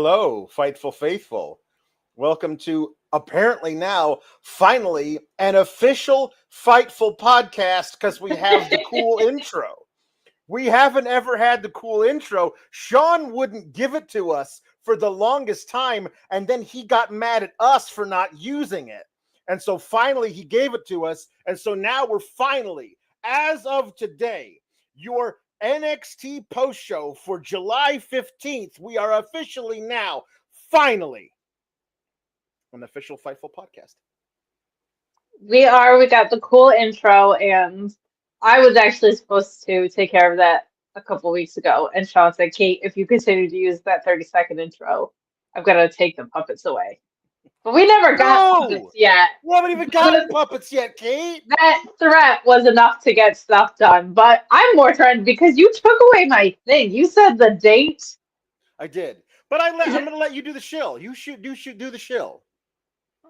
Hello, Fightful Faithful. Welcome to apparently now, finally, an official Fightful podcast because we have the cool intro. We haven't ever had the cool intro. Sean wouldn't give it to us for the longest time, and then he got mad at us for not using it. And so finally he gave it to us, and so now we're finally, as of today, your NXT post show for July 15th. We are officially now, finally, an official Fightful podcast. We got the cool intro, and I was actually supposed to take care of that a couple weeks ago. And Sean said, Kate, if you continue to use that 30-second intro, I'm going to take the puppets away. But we never got puppets yet. We haven't even gotten puppets yet, Kate. That threat was enough to get stuff done. But I'm more threatened because you took away my thing. You said the date. I did. But I'm going to let you do the shill. You should do the shill.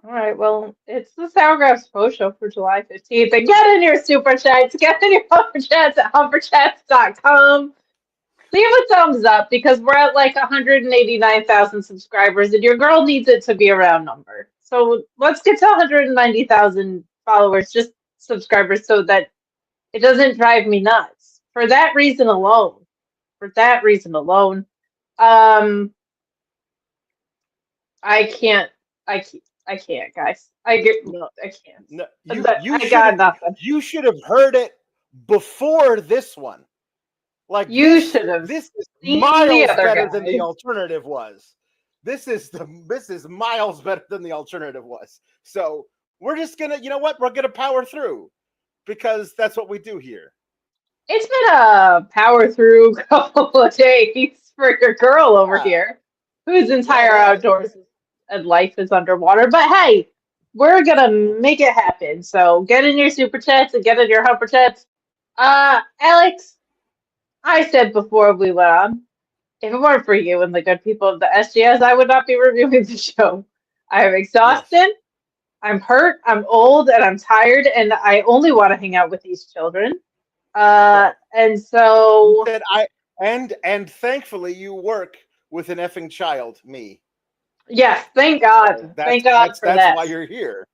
All right, well, it's the Sourgrass post show for July 15th. And get in your super chats. Get in your humper chats at humperchats.com. Leave a thumbs up because we're at like 189,000 subscribers and your girl needs it to be a round number. So let's get to 190,000 followers, just subscribers, so that it doesn't drive me nuts. For that reason alone. I can't, guys. I can't. No, I got nothing. You should have heard it before this one. Like you should have. This is miles better than the alternative was. This is miles better than the alternative was. So we're just gonna, you know what? We're gonna power through because that's what we do here. It's been a power through couple of days for your girl over here, whose entire outdoors and life is underwater. But hey, we're gonna make it happen. So get in your super chats and get in your humper chats. Alex, I said before we went on, if it weren't for you and the good people of the SGS, I would not be reviewing the show. I am exhausted. Yes. I'm hurt. I'm old, and I'm tired, and I only want to hang out with these children. And so, and thankfully, you work with an effing child, me. Yes, thank God. Thank God for that. That's why you're here.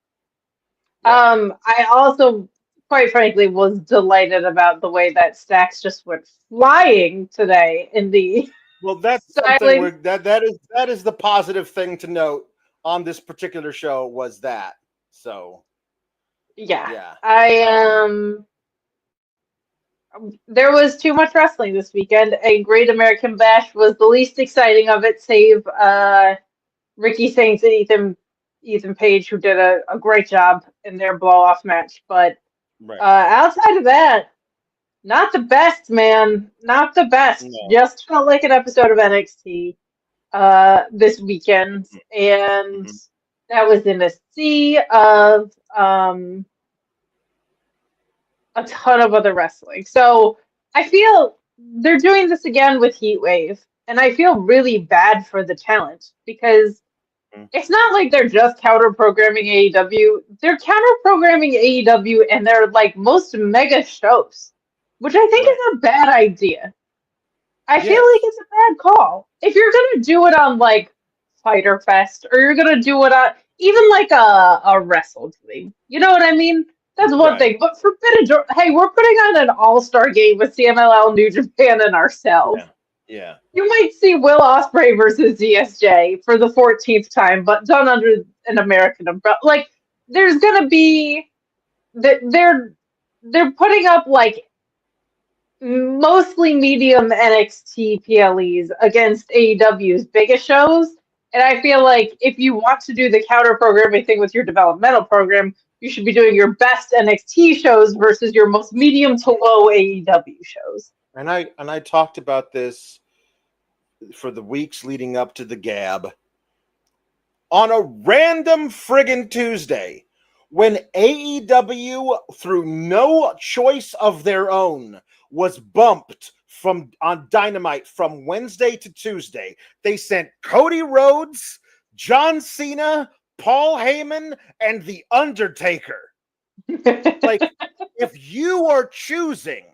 Yeah. I also, quite frankly, was delighted about the way that Stacks just went flying today in the. Well, that's something that is the positive thing to note on this particular show was that. So. Yeah. There was too much wrestling this weekend. A Great American Bash was the least exciting of it, save Ricky Saints and Ethan Page, who did a great job in their blow-off match. But outside of that, not the best, man. Not the best. No. Just felt like an episode of NXT this weekend. And that was in a sea of a ton of other wrestling. So I feel they're doing this again with Heatwave. And I feel really bad for the talent because it's not like they're just counter-programming AEW. They're counter-programming AEW and they're like most mega shows, which I think is a bad idea. I feel like it's a bad call. If you're going to do it on like Fyter Fest or you're going to do it on even like a Wrestle Dream, you know what I mean? That's one thing. But Forbidden, hey, we're putting on an all-star game with CMLL, New Japan, and ourselves. Yeah. You might see Will Ospreay versus ZSJ for the 14th time, but done under an American umbrella. Like, there's gonna be they're putting up like mostly medium NXT PLEs against AEW's biggest shows, and I feel like if you want to do the counter programming thing with your developmental program, you should be doing your best NXT shows versus your most medium to low AEW shows. And I talked about this for the weeks leading up to the Gab on a random friggin' Tuesday when AEW, through no choice of their own, was bumped on Dynamite from Wednesday to Tuesday. They sent Cody Rhodes, John Cena, Paul Heyman, and The Undertaker. Like, if you are choosing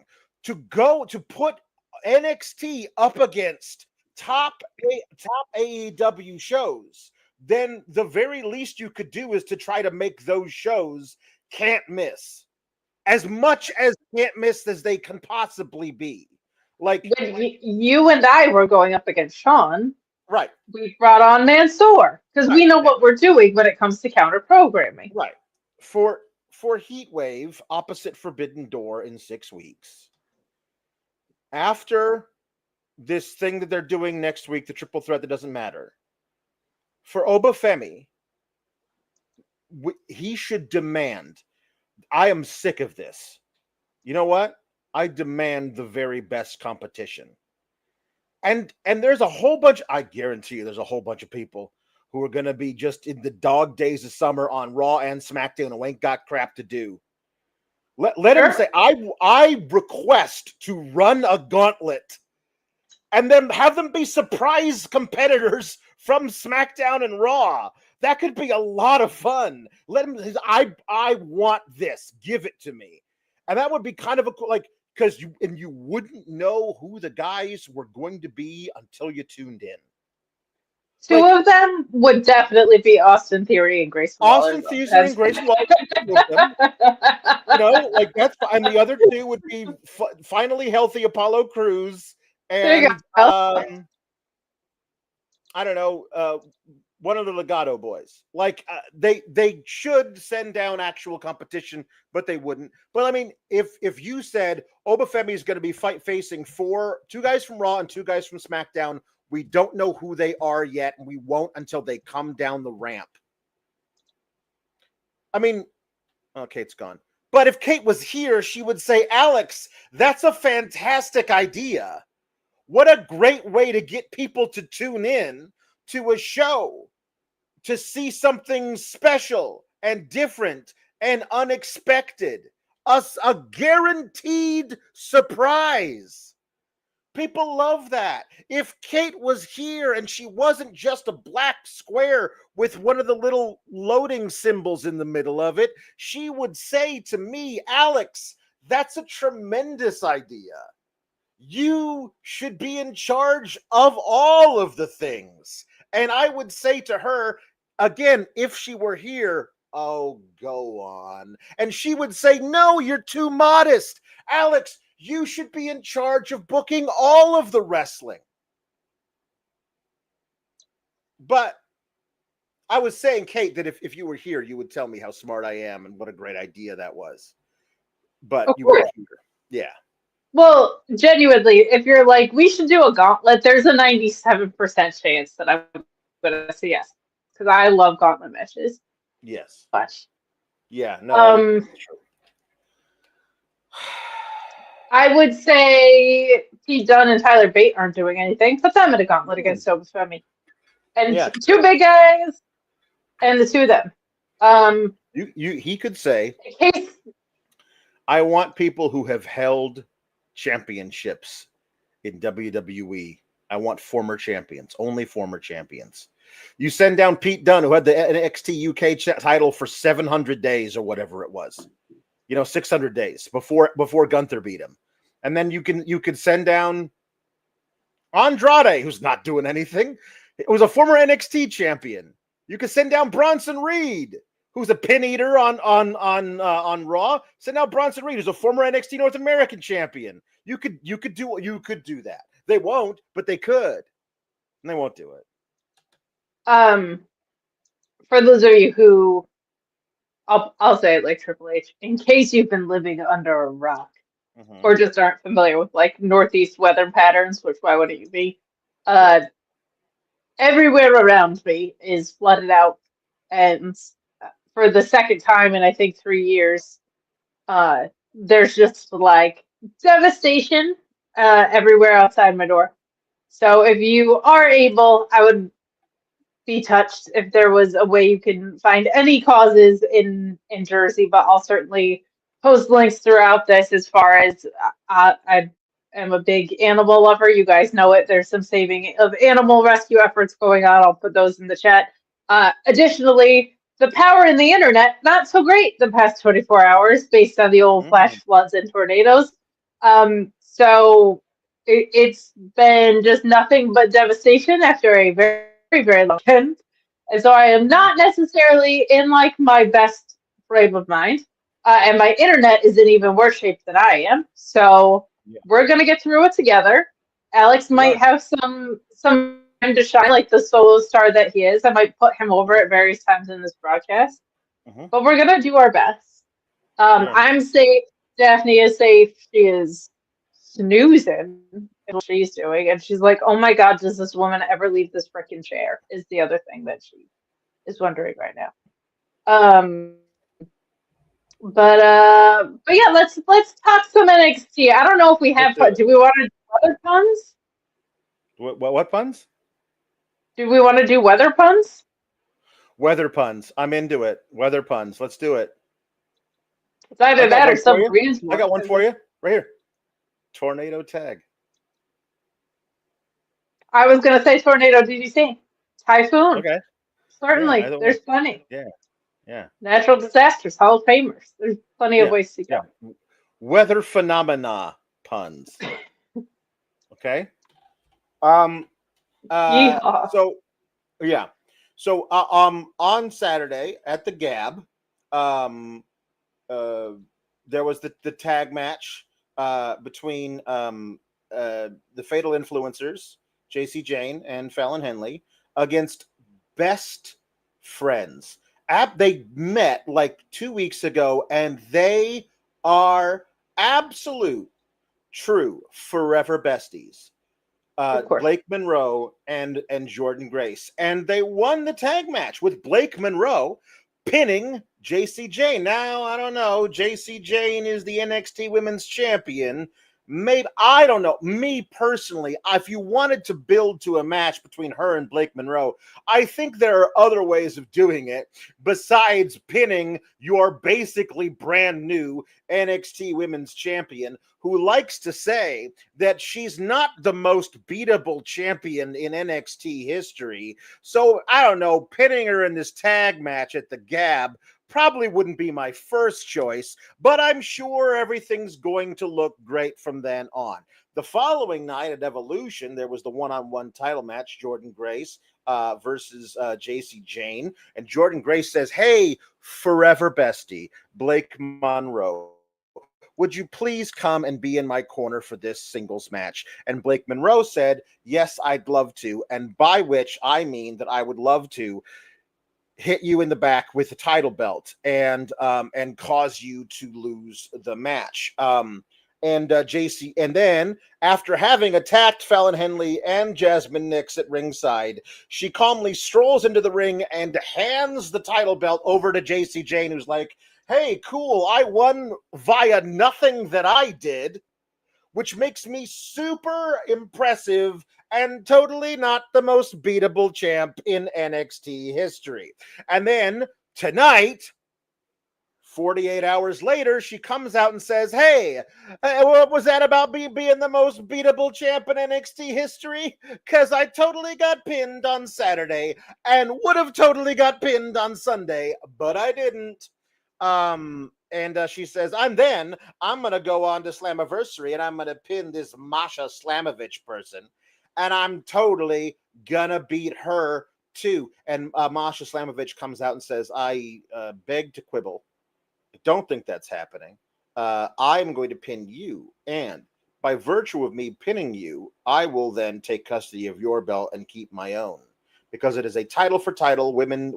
to put NXT up against top AEW shows, then the very least you could do is to try to make those shows can't miss. As much as can't miss as they can possibly be. Like when you and I were going up against Sean, right. We brought on Mansoor because we know what we're doing when it comes to counter programming. Right. For Heatwave, opposite Forbidden Door in 6 weeks. After this thing that they're doing next week, the triple threat that doesn't matter. For Obafemi, he should demand, I am sick of this. You know what? I demand the very best competition. And there's a whole bunch, I guarantee you there's a whole bunch of people who are going to be just in the dog days of summer on Raw and SmackDown who ain't got crap to do. Let him say, I request to run a gauntlet and then have them be surprise competitors from SmackDown and Raw. That could be a lot of fun. Let him, I want this. Give it to me. And that would be kind of a, like, because you wouldn't know who the guys were going to be until you tuned in. Two of them would definitely be Austin Theory and Grayson Waller. Austin Theory and Grayson Waller. You know, like that's, and the other two would be finally healthy Apollo Crews and I don't know, one of the Legato boys. Like they should send down actual competition, but they wouldn't. But I mean, if you said Obafemi is going to be facing two guys from Raw and two guys from SmackDown, we don't know who they are yet, and we won't until they come down the ramp. I mean, Kate's gone. But if Kate was here, she would say, Alex, that's a fantastic idea. What a great way to get people to tune in to a show, to see something special and different and unexpected. A guaranteed surprise. People love that. If Kate was here and she wasn't just a black square with one of the little loading symbols in the middle of it, she would say to me, Alex, that's a tremendous idea. You should be in charge of all of the things. And I would say to her, again, if she were here, oh, go on. And she would say, no, you're too modest. Alex, you should be in charge of booking all of the wrestling. But I was saying, Kate, that if you were here, you would tell me how smart I am and what a great idea that was. But you weren't here. Yeah. Well, genuinely, if you're like, we should do a gauntlet, there's a 97% chance that I'm going to say yes. Because I love gauntlet matches. Yes. Much. Yeah, no. I would say Pete Dunne and Tyler Bate aren't doing anything. Put them in a gauntlet against Obafemi. And two big guys and the two of them. He could say, I want people who have held championships in WWE. I want former champions, only former champions. You send down Pete Dunne, who had the NXT UK title for 700 days or whatever it was. 600 days before Gunther beat him. And then you could send down Andrade, who's not doing anything. It was a former NXT champion. You could send down Bronson Reed, who's a pin eater on Raw. Send down Bronson Reed, who's a former NXT North American champion. You could do that. They won't, but they could. And they won't do it. For those of you who I'll say it like Triple H, in case you've been living under a rock or just aren't familiar with like Northeast weather patterns, which why wouldn't you be? Everywhere around me is flooded out, and for the second time in I think 3 years, there's just like devastation everywhere outside my door. So if you are able, I would be touched if there was a way you can find any causes in Jersey, but I'll certainly post links throughout this. As far as I am a big animal lover, you guys know it. There's some saving of animal rescue efforts going on. I'll put those in the chat. Additionally, the power in the internet, not so great the past 24 hours based on the old flash floods and tornadoes. So it's been just nothing but devastation after a very, very long weekend. And so I am not necessarily in like my best frame of mind. And my internet is in even worse shape than I am. So Yeah, we're gonna get through it together. Alex we might are. have some time to shine like the solo star that he is. I might put him over at various times in this broadcast. Mm-hmm. But we're gonna do our best. Sure. I'm safe. Daphne is safe. She is snoozing at what she's doing, and she's like, "Oh my God, does this woman ever leave this freaking chair?" Is the other thing that she is wondering right now. Um, but yeah, let's talk some NXT. I don't know if we Let's have. do it. Do we want to do weather puns? What puns? Do we want to do weather puns? Weather puns. I'm into it. Weather puns. Let's do it. It's either I got that or one for some you. Koreans I one. got one for you right here. Tornado tag. I was gonna say tornado. Did you say typhoon? Okay. Yeah, Certainly, either one. there's plenty. Yeah. Yeah. Natural disasters, Hall of Famers. There's plenty of Yeah. ways to Yeah. go. Weather phenomena puns. Okay. Um. Yeehaw. So yeah. So on Saturday at the Gab, um, uh, there was the tag match between the Fatal Influencers, JC Jane and Fallon Henley, against Best Friends. They met like 2 weeks ago, and they are absolute, true, forever besties. Of course. Blake Monroe and Jordan Grace, and they won the tag match with Blake Monroe pinning JC Jane. Now I don't know. JC Jane is the NXT Women's Champion. Maybe I don't know. Me personally, if you wanted to build to a match between her and Blake Monroe, I think there are other ways of doing it besides pinning your basically brand new NXT Women's Champion, who likes to say that she's not the most beatable champion in NXT history. So I don't know, pinning her in this tag match at the Gab probably wouldn't be my first choice, but I'm sure everything's going to look great from then on. The following night at Evolution, there was the one-on-one title match, Jordan Grace versus JC Jane. And Jordan Grace says, "Hey, forever bestie, Blake Monroe, would you please come and be in my corner for this singles match?" And Blake Monroe said, "Yes, I'd love to." And by which I mean that I would love to hit you in the back with the title belt and cause you to lose the match. And JC, and then after having attacked Fallon Henley and Jasmine Nix at ringside, she calmly strolls into the ring and hands the title belt over to JC Jane, who's like, "Hey, cool, I won via nothing that I did, which makes me super impressive and totally not the most beatable champ in NXT history." And then tonight, 48 hours later, she comes out and says, "Hey, what was that about me being the most beatable champ in NXT history? Because I totally got pinned on Saturday and would have totally got pinned on Sunday, but I didn't." And she says, I'm going to go on to Slammiversary and I'm going to pin this Masha Slamovich person. And I'm totally going to beat her too. And Masha Slamovich comes out and says, "I beg to quibble. I don't think that's happening. I'm going to pin you. And by virtue of me pinning you, I will then take custody of your belt and keep my own. Because it is a title for title, women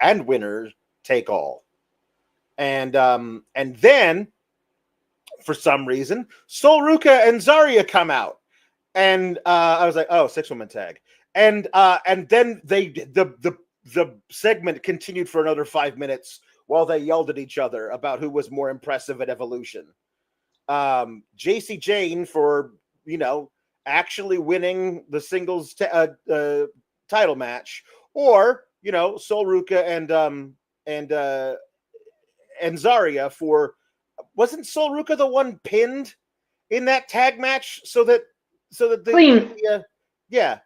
and winners take all." And then for some reason, Sol Ruca and Zarya come out, and I was like, "Oh, 6-woman tag." And then the segment continued for another 5 minutes while they yelled at each other about who was more impressive at Evolution. JC Jane for actually winning the singles title match, or Sol Ruca and Zarya for, wasn't Sol Ruca the one pinned in that tag match so that Clean.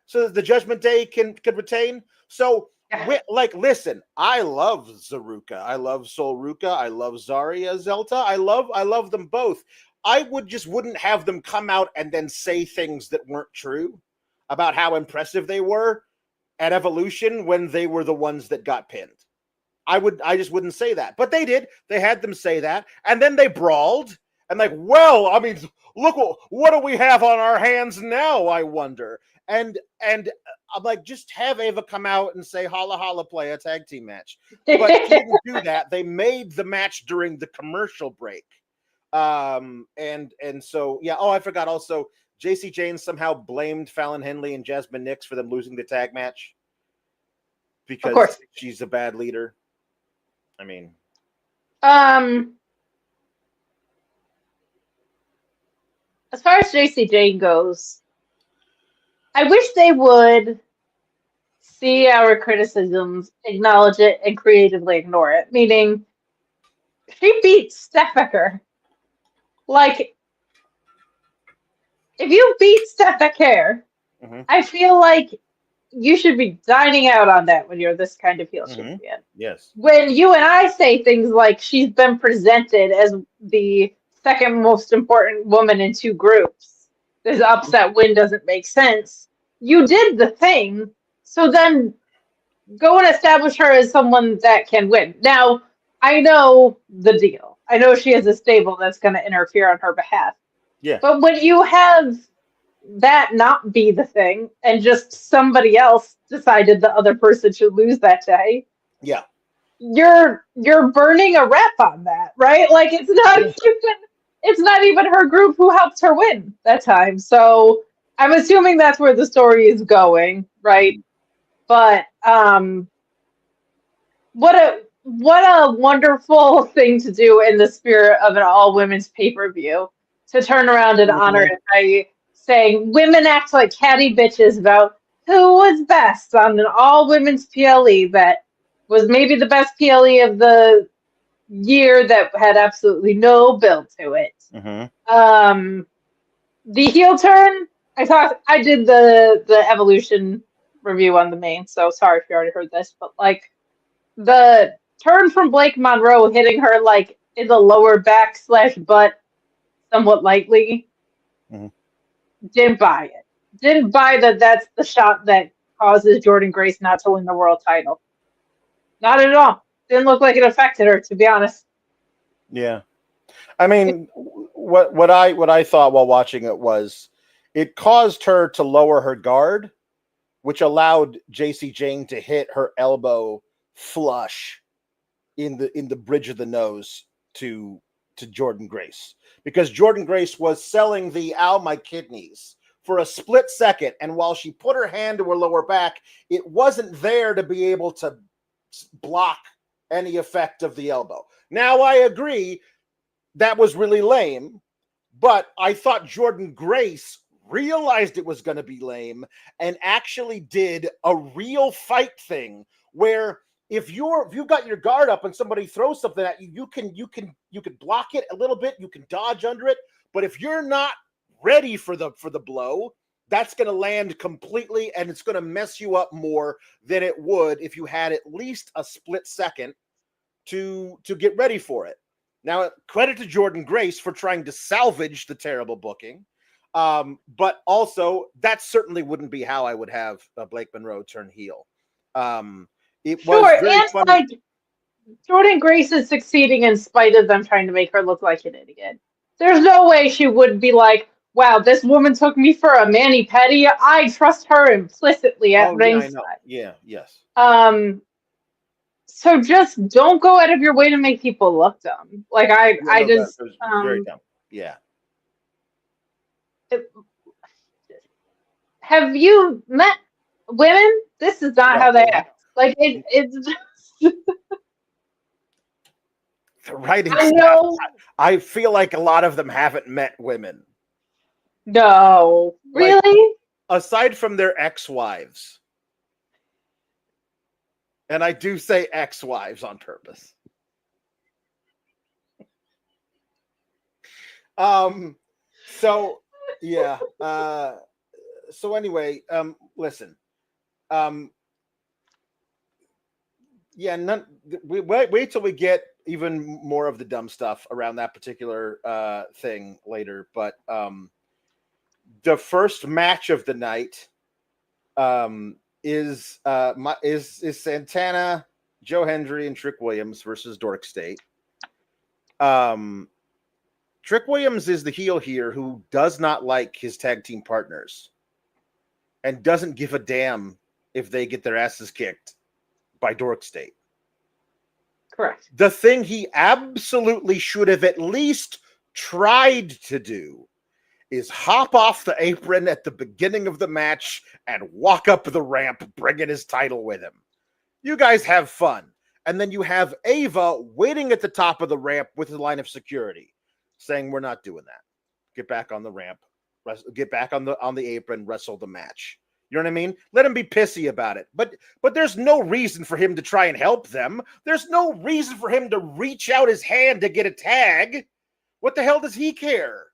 so that the Judgment Day can retain? So Yeah. listen, I love Zaruka, I love Sol Ruca, I love Zarya Zelta, I love them both. I wouldn't have them come out and then say things that weren't true about how impressive they were at Evolution when they were the ones that got pinned. I just wouldn't say that. But they did. They had them say that. And then they brawled. And like, well, I mean, look, what do we have on our hands now, I wonder? And I'm like, just have Ava come out and say, holla, holla, play a tag team match. But she didn't do that. They made the match during the commercial break. And so, yeah. Oh, I forgot also, JC Jane somehow blamed Fallon Henley and Jasmine Nix for them losing the tag match because she's a bad leader. I mean, as far as JC Jane goes, I wish they would see our criticisms, acknowledge it, and creatively ignore it. Meaning, she beat Steffaker. Like, if you beat Steffaker, I feel like you should be dining out on that when you're this kind of heel champion. Yes. When you and I say things like she's been presented as the second most important woman in two groups, this upset win doesn't make sense. You did the thing, so then go and establish her as someone that can win. Now, I know the deal. I know she has a stable that's going to interfere on her behalf. Yeah. But when you have that not be the thing and just somebody else decided the other person should lose that day, yeah, you're burning a rep on that, right? Like it's not even her group who helped her win that time. So I'm assuming that's where the story is going, right? But what a wonderful thing to do in the spirit of an all women's pay-per-view, to turn around and honor it by saying women act like catty bitches about who was best on an all-women's PLE that was maybe the best PLE of the year that had absolutely no build to it. The heel turn, I did the Evolution review on the main, so sorry if you already heard this, but like the turn from Blake Monroe hitting her like in the lower back / butt somewhat lightly, didn't buy it. Didn't buy that that's the shot that causes Jordynne Grace not to win the world title. Not at all. Didn't look like it affected her, to be honest. Yeah. I mean, what I thought while watching it was it caused her to lower her guard, which allowed JC Jane to hit her elbow flush in the bridge of the nose to Jordynne Grace, because Jordynne Grace was selling the ow my kidneys for a split second, and while she put her hand to her lower back, it wasn't there to be able to block any effect of the elbow. Now I agree that was really lame, but I thought Jordynne Grace realized it was going to be lame and actually did a real fight thing where if you've got your guard up and somebody throws something at you, you can block it a little bit, you can dodge under it, but if you're not ready for the blow, that's going to land completely and it's going to mess you up more than it would if you had at least a split second to get ready for it. Now, credit to Jordynne Grace for trying to salvage the terrible booking, but also that certainly wouldn't be how I would have Blake Monroe turn heel. It was very funny. Like Jordynne Grace is succeeding in spite of them trying to make her look like an idiot. There's no way she would be like, wow, this woman took me for a mani-pedi. I trust her implicitly at ringside. Yeah, yes. So just don't go out of your way to make people look dumb. Like I just very dumb. Yeah. Have you met women? This is not how they act. Like it's the writing I know. I feel like a lot of them haven't met women. No. Really? Like, aside from their ex-wives. And I do say ex-wives on purpose. So yeah. So anyway, listen. Yeah, wait till we get even more of the dumb stuff around that particular thing later. But the first match of the night is Santana, Joe Hendry, and Trick Williams versus DarkState. Trick Williams is the heel here who does not like his tag team partners and doesn't give a damn if they get their asses kicked by DarkState. Correct. The thing he absolutely should have at least tried to do is hop off the apron at the beginning of the match and walk up the ramp, bringing his title with him. You guys have fun. And then you have Ava waiting at the top of the ramp with a line of security saying, we're not doing that. Get back on the ramp. Get back on the apron, wrestle the match. You know what I mean? Let him be pissy about it. But there's no reason for him to try and help them. There's no reason for him to reach out his hand to get a tag. What the hell does he care?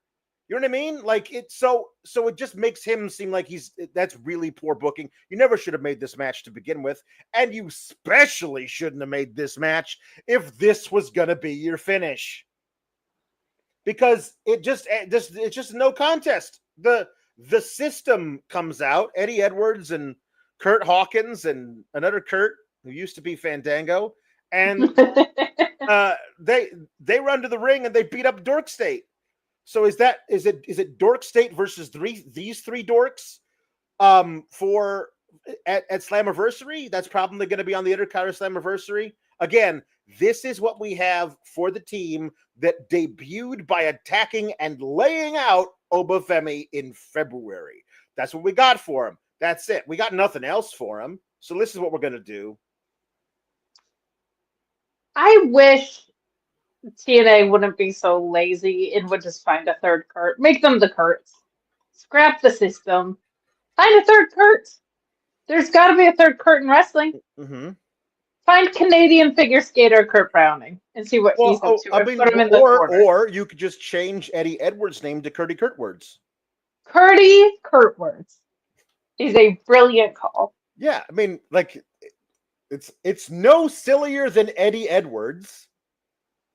You know what I mean? Like so it just makes him seem like that's really poor booking. You never should have made this match to begin with, and you especially shouldn't have made this match if this was gonna be your finish. Because it's just no contest. The system comes out, Eddie Edwards and Kurt Hawkins and another Kurt who used to be Fandango, and they run to the ring and they beat up DarkState. So is it DarkState versus these three dorks for at Slammiversary? That's probably going to be on the Intercounter Slammiversary. Again, this is what we have for the team that debuted by attacking and laying out Obafemi in February. That's what we got for him. That's it. We got nothing else for him. So this is what we're going to do. I wish TNA wouldn't be so lazy and would just find a third Kurt. Make them the Kurts. Scrap the system. Find a third Kurt. There's got to be a third Kurt in wrestling. Mm-hmm. Find Canadian figure skater Kurt Browning and see what he's up to. Put him in the corner. Or you could just change Eddie Edwards' name to Curdy Kurtwords. Curdy Kurtwords is a brilliant call. Yeah, I mean, like it's no sillier than Eddie Edwards.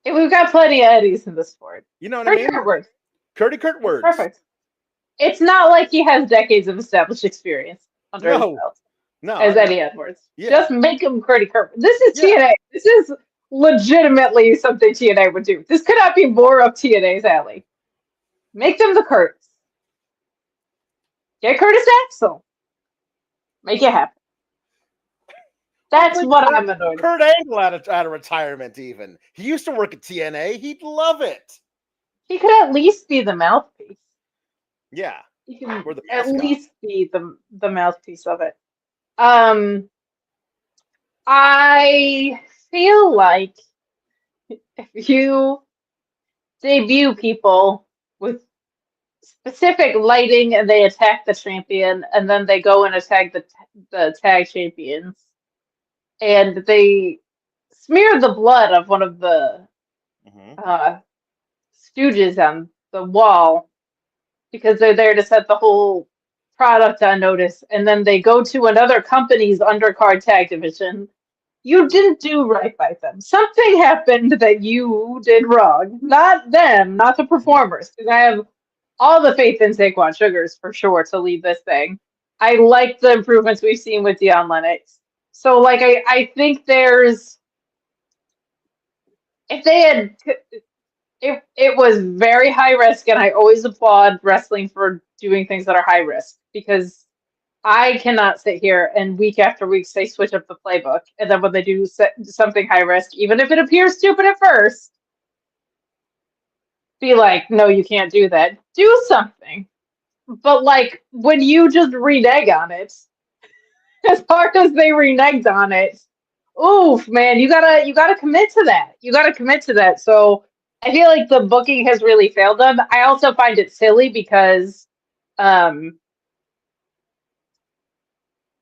We've got plenty of Eddies in the sport. You know what I mean? Kurtwords. Curdy Kurtwords. Perfect. It's not like he has decades of established experience under his belt. No, as Eddie Edwards. Yeah. Just make him Curdy Kurtwords. This is TNA. This is legitimately something TNA would do. This could not be more up TNA's alley. Make them the Kurts. Get Curtis Axel. Make it happen. That's what I'm annoyed with. Kurt Angle out of retirement even. He used to work at TNA. He'd love it. He could at least be the mouthpiece. Yeah. He can at least be the mouthpiece of it. I feel like if you debut people with specific lighting and they attack the champion and then they go and attack the tag champions and they smear the blood of one of the stooges on the wall because they're there to set the whole product on notice, and then they go to another company's undercard tag division. You didn't do right by them. Something happened that you did wrong. Not them, not the performers. Because I have all the faith in Saquon Sugars for sure to lead this thing. I like the improvements we've seen with Deion Lennox. So, like, I think there's... If they had... It was very high risk, and I always applaud wrestling for doing things that are high risk, because I cannot sit here and week after week say switch up the playbook, and then when they do something high risk, even if it appears stupid at first, be like, no, you can't do that. Do something. But like when you just renege on it, as hard as they reneged on it, oof, man, you gotta commit to that. You gotta commit to that. So I feel like the booking has really failed them. I also find it silly because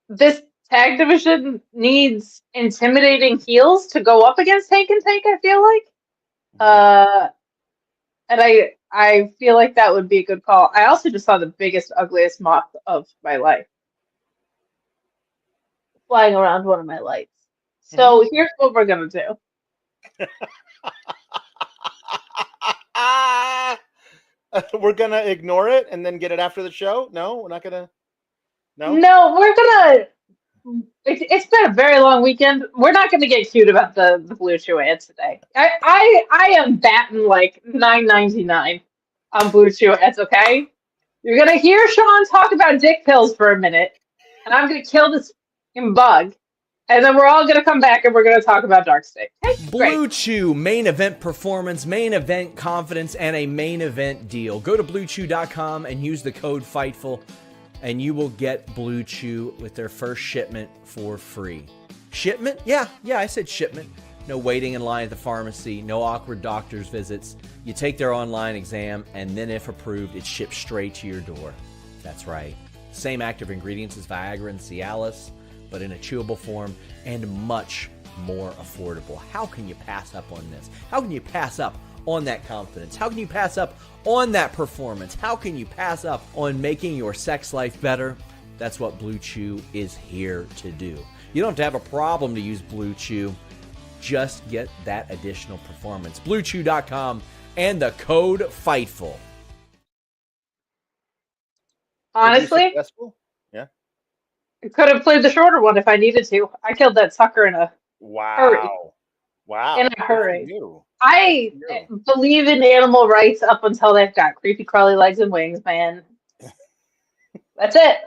this tag division needs intimidating heels to go up against Tank and Tank, I feel like. And I feel like that would be a good call. I also just saw the biggest, ugliest moth of my life flying around one of my lights. So here's what we're gonna do. We're gonna ignore it and then get it after the show. No, we're not gonna. No, No, we're gonna. It's been a very long weekend. We're not gonna get cute about the Blue Chew ads today. I am batting like $9.99 on Blue Chew ads. Okay, you're gonna hear Sean talk about dick pills for a minute, and I'm gonna kill this fucking bug. And then we're all going to come back and we're going to talk about DarkState. Okay, Blue great. Chew, main event performance, main event confidence, and a main event deal. Go to BlueChew.com and use the code FIGHTFUL, and you will get Blue Chew with their first shipment for free. Shipment? Yeah, I said shipment. No waiting in line at the pharmacy, no awkward doctor's visits. You take their online exam, and then if approved, it's shipped straight to your door. That's right. Same active ingredients as Viagra and Cialis, but in a chewable form and much more affordable. How can you pass up on this? How can you pass up on that confidence? How can you pass up on that performance? How can you pass up on making your sex life better? That's what Blue Chew is here to do. You don't have to have a problem to use Blue Chew. Just get that additional performance. BlueChew.com and the code FIGHTFUL. Honestly, yeah. I could have played the shorter one if I needed to. I killed that sucker in a hurry. Wow. In a hurry. I believe in animal rights up until they've got creepy crawly legs and wings, man. That's it.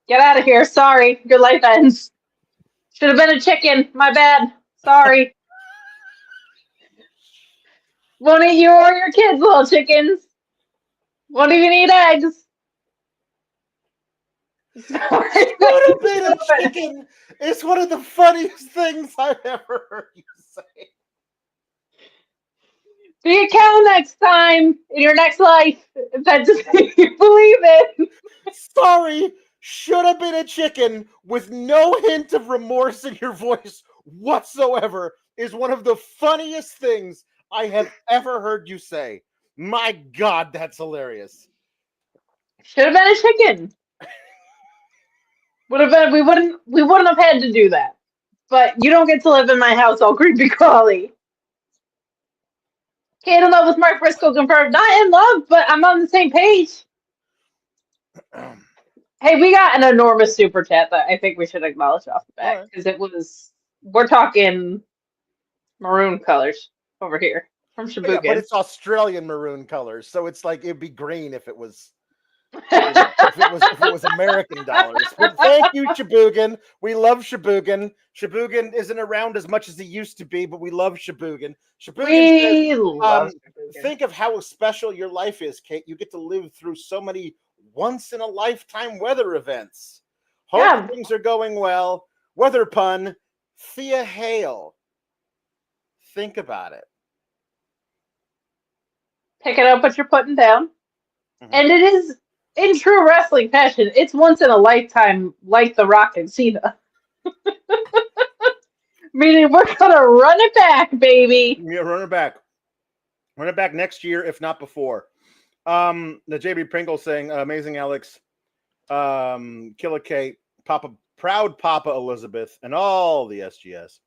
Get out of here. Sorry. Your life ends. Should have been a chicken. My bad. Sorry. Won't eat you or your kids, little chickens. Won't even eat eggs. Sorry. What a bit of chicken is one of the funniest things I've ever heard you say. Be a cow next time in your next life. If that's what you believe in. Sorry, should have been a chicken with no hint of remorse in your voice whatsoever is one of the funniest things I have ever heard you say. My God, that's hilarious. Should have been a chicken. Would have been. We wouldn't have had to do that. But you don't get to live in my house all creepy crawly. Kate in love with Mark Briscoe confirmed. Not in love, but I'm on the same page. Hey, we got an enormous super chat that I think we should acknowledge off the bat because we're talking maroon colors over here from Shibuya. Yeah, but it's Australian maroon colors, so it's like it'd be green if it was. If it was American dollars. But thank you, Shibugan. We love Shibugan. Shibugan isn't around as much as he used to be, but we love Shibugan. We love Shibugan. Think of how special your life is, Kate. You get to live through so many once-in-a-lifetime weather events. Hope things are going well. Weather pun, Thea Hale. Think about it. Pick it up what you're putting down. Mm-hmm. And it is, in true wrestling fashion, it's once in a lifetime like The Rock and Cena. Meaning we're going to run it back, baby. Yeah, run it back. Run it back next year, if not before. The JB Pringle saying, amazing Alex, Killer Kate, proud Papa Elizabeth, and all the SGS.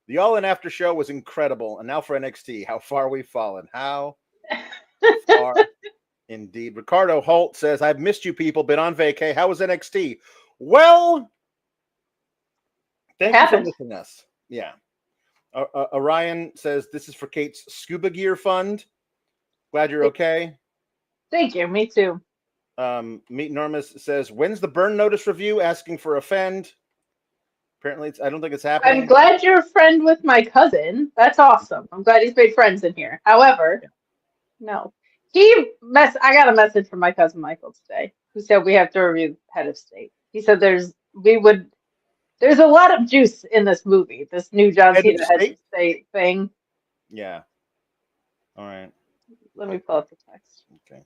The All-In After show was incredible. And now for NXT, how far we've fallen. How far indeed. Ricardo Holt says, I've missed you people, been on vacay. How was NXT? Well, thank you for missing us. Yeah. Orion says, this is for Kate's scuba gear fund. Glad you're okay. Thank you. Me too. Meet Normus says, when's the burn notice review? Asking for a friend. Apparently, I don't think it's happening. I'm glad you're a friend with my cousin. That's awesome. I'm glad he's made friends in here. However, no. I got a message from my cousin Michael today who said we have to review Head of State. He said there's a lot of juice in this movie, this new John Cena Head of State thing. Yeah. All right. Let me pull up the text. Okay.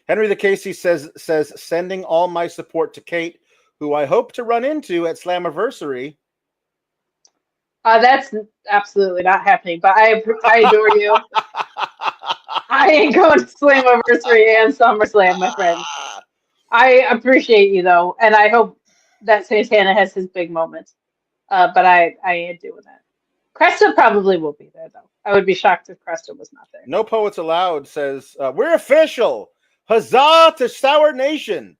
Henry the Casey says sending all my support to Kate, who I hope to run into at Slammiversary. That's absolutely not happening, but I adore you. I ain't going to Slammiversary and SummerSlam, my friend. I appreciate you, though, and I hope that Santana has his big moments. But I ain't doing that. Cresta probably will be there though. I would be shocked if Cresta was not there. No Poets Allowed says, we're official. Huzzah to Sour Nation.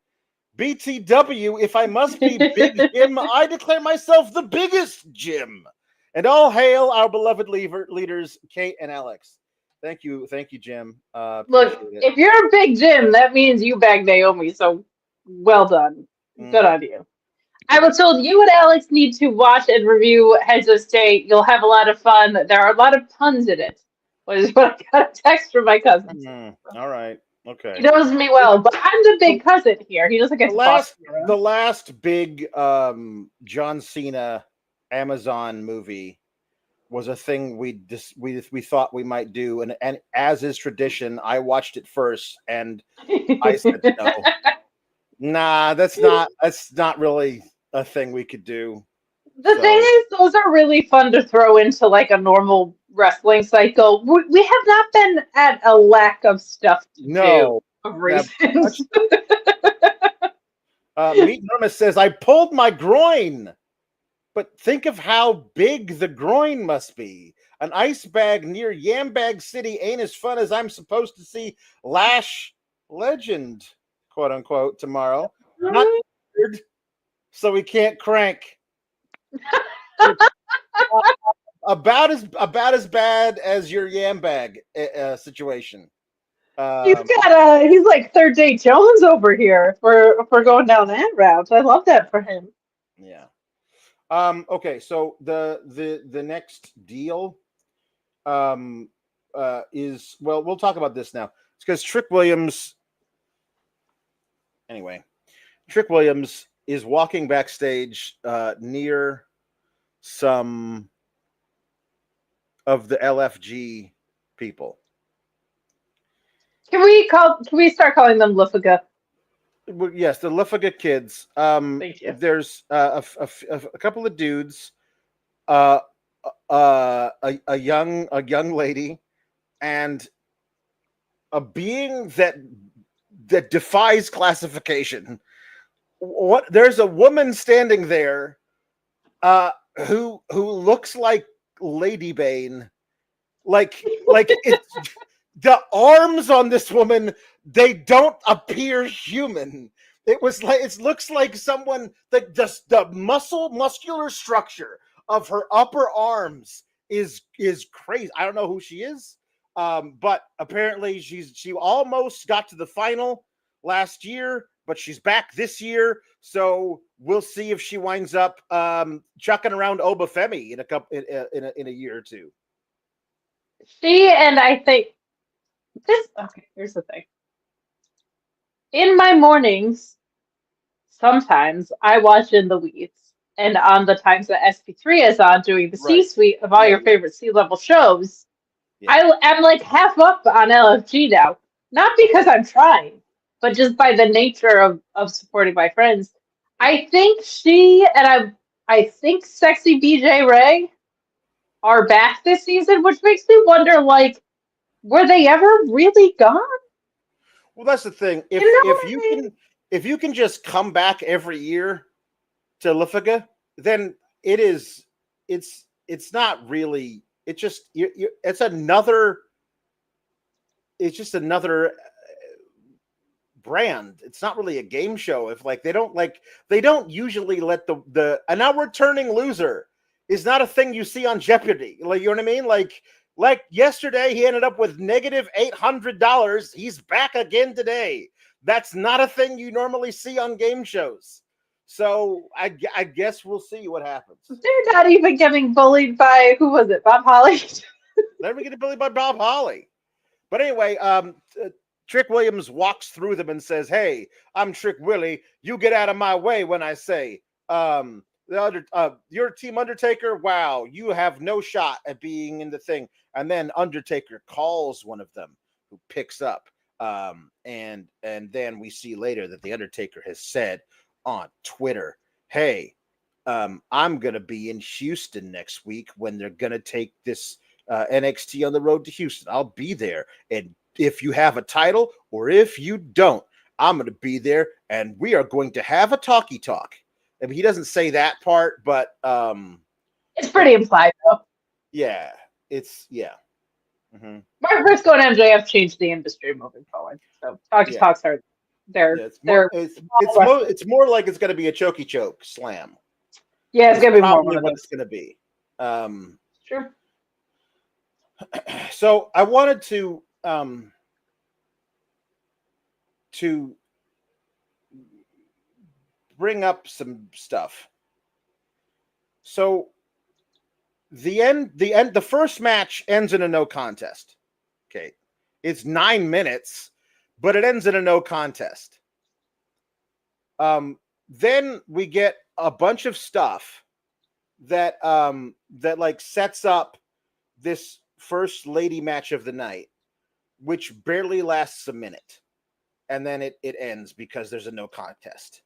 BTW, if I must be Big Jim, I declare myself the biggest Jim. And all hail our beloved leaders, Kate and Alex. Thank you, Jim. Look, if you're a big Jim, that means you bagged Naomi, so well done. Good on you. I was told you and Alex need to watch and review Heads of State. You'll have a lot of fun. There are a lot of puns in it. Was what I got a text from my cousin. All right. Okay. He knows me well, but I'm the big cousin here. He doesn't get the last big John Cena Amazon movie was a thing we thought we might do, and as is tradition, I watched it first, and I said no. Nah, that's not really a thing we could do. The thing is, those are really fun to throw into like a normal wrestling cycle. We have not been at a lack of stuff to do of reasons. Meat Norma says, I pulled my groin, but think of how big the groin must be. An ice bag near Yambag City ain't as fun as I'm supposed to see Lash Legend, quote unquote, tomorrow. Not weird, so we can't crank. About as bad as your Yambag situation. He's like Third Day Jones over here for going down that route. I love that for him. Yeah. Okay, so the next deal is, well, we'll talk about this now. It's because Trick Williams is walking backstage near some of the LFG people. Can we start calling them Lufiga? Well, yes, the Lufiga kids. Thank you. There's a couple of dudes, a young lady, and a being that defies classification. There's a woman standing there, who looks like Lady Bane, like it's. The arms on this woman, they don't appear human. It looks like someone that just the muscular structure of her upper arms is crazy. I don't know who she is, but apparently she almost got to the final last year, but she's back this year. So we'll see if she winds up chucking around Obafemi in a year or two. She and I think. Here's the thing. In my mornings, sometimes I watch In the Weeds, and on the times that SP3 is on doing the C-suite of all your favorite C-level shows, I'm like half up on LFG now. Not because I'm trying, but just by the nature of supporting my friends. I think she and I think Sexy BJ Ray are back this season, which makes me wonder, like, were they ever really gone? Well, that's the thing. If you can just come back every year to Lufiga, then it's not really. It's just it's just another brand. It's not really a game show. If they don't usually let the and now returning loser is not a thing you see on Jeopardy. Like, you know what I mean? Like yesterday, he ended up with negative $800. He's back again today. That's not a thing you normally see on game shows. So I guess we'll see what happens. They're not even getting bullied by, who was it, Bob Holly? They're getting bullied by Bob Holly. But anyway, Trick Williams walks through them and says, "Hey, I'm Trick Willie. You get out of my way when I say, your Team Undertaker, wow, you have no shot at being in the thing." And then Undertaker calls one of them, who picks up. And then we see later that the Undertaker has said on Twitter, "Hey, I'm gonna be in Houston next week when they're gonna take this NXT on the road to Houston. I'll be there, and if you have a title or if you don't, I'm gonna be there, and we are going to have a talkie talk." I mean, he doesn't say that part, but it's pretty implied though. Yeah, it's Mm-hmm. Mark Briscoe and MJF changed the industry moving forward. So talks are it's more like it's going to be a chokey choke slam. Yeah, it's going to be more what it's going to be. Sure. So I wanted to bring up some stuff. So the first match ends in a no contest. Okay. It's 9 minutes, but it ends in a no contest. Then we get a bunch of stuff that like sets up this first lady match of the night, which barely lasts a minute. And then it ends because there's a no contest.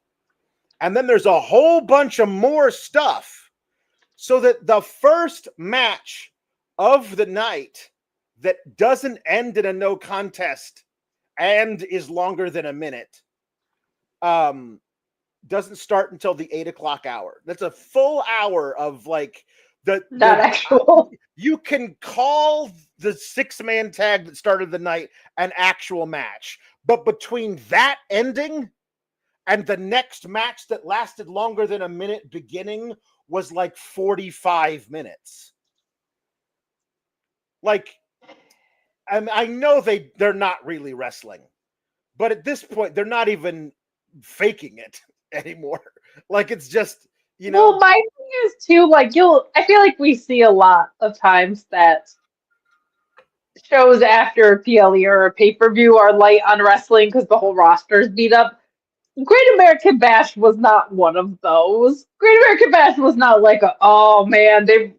And then there's a whole bunch of more stuff. So that the first match of the night that doesn't end in a no contest and is longer than a minute doesn't start until the 8 o'clock hour. That's a full hour of like actual. You can call the 6-man tag that started the night an actual match, but between that ending and the next match that lasted longer than a minute beginning was like 45 minutes. Like, I know they're not really wrestling, but at this point, they're not even faking it anymore. Like, it's just, Well, my thing is too, like, I feel like we see a lot of times that shows after a PLE or a pay-per-view are light on wrestling because the whole roster's beat up. Great American Bash was not one of those. Great American Bash was not like oh man, the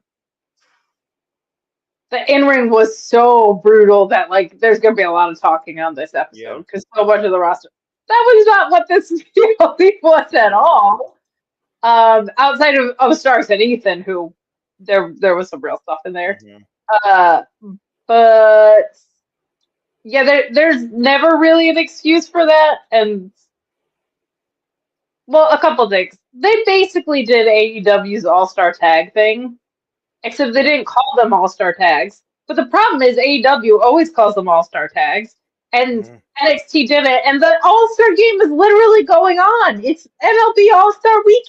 in-ring was so brutal that like there's gonna be a lot of talking on this episode because so much of the roster. That was not what this PLE was at all. Outside of Starks and Ethan, who there was some real stuff in there. Mm-hmm. But yeah, there's never really an excuse for that. And well, a couple things. They basically did AEW's All-Star Tag thing, except they didn't call them All-Star Tags. But the problem is AEW always calls them All-Star Tags, and NXT did it, and the All-Star game is literally going on. It's MLB All-Star week.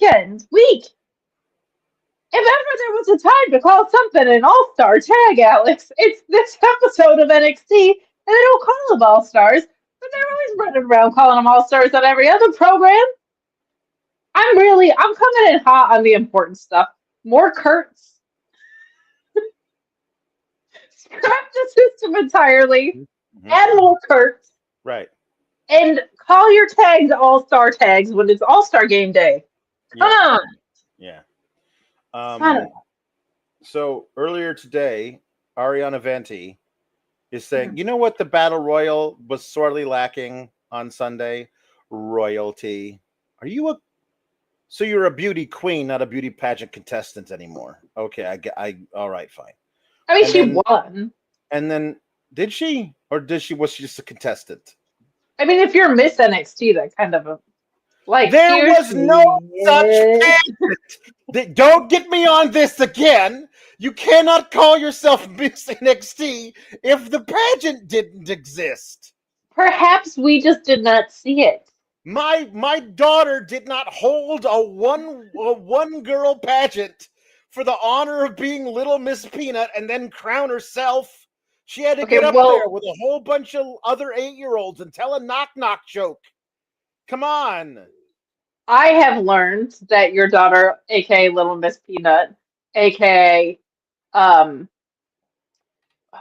If ever there was a time to call something an All-Star Tag, Alex, it's this episode of NXT, and they don't call them All-Stars, but they're always running around calling them All-Stars on every other program. I'm coming in hot on the important stuff. More Kurtz. Scrap the system entirely. Add more Kurtz. Right. And call your tags All-Star tags when it's All-Star game day. Come on. Yeah. So earlier today, Ariana Venti is saying, you know what the Battle Royal was sorely lacking on Sunday? Royalty. So you're a beauty queen, not a beauty pageant contestant anymore. Okay, all right, fine. I mean, she won. And then, did she? Or was she just a contestant? I mean, if you're Miss NXT, that kind of there was no such pageant. Don't get me on this again. You cannot call yourself Miss NXT if the pageant didn't exist. Perhaps we just did not see it. My daughter did not hold a one girl pageant for the honor of being Little Miss Peanut and then crown herself. She had to get up there with a whole bunch of other 8-year-olds and tell a knock-knock joke. Come on. I have learned that your daughter, aka Little Miss Peanut, aka oh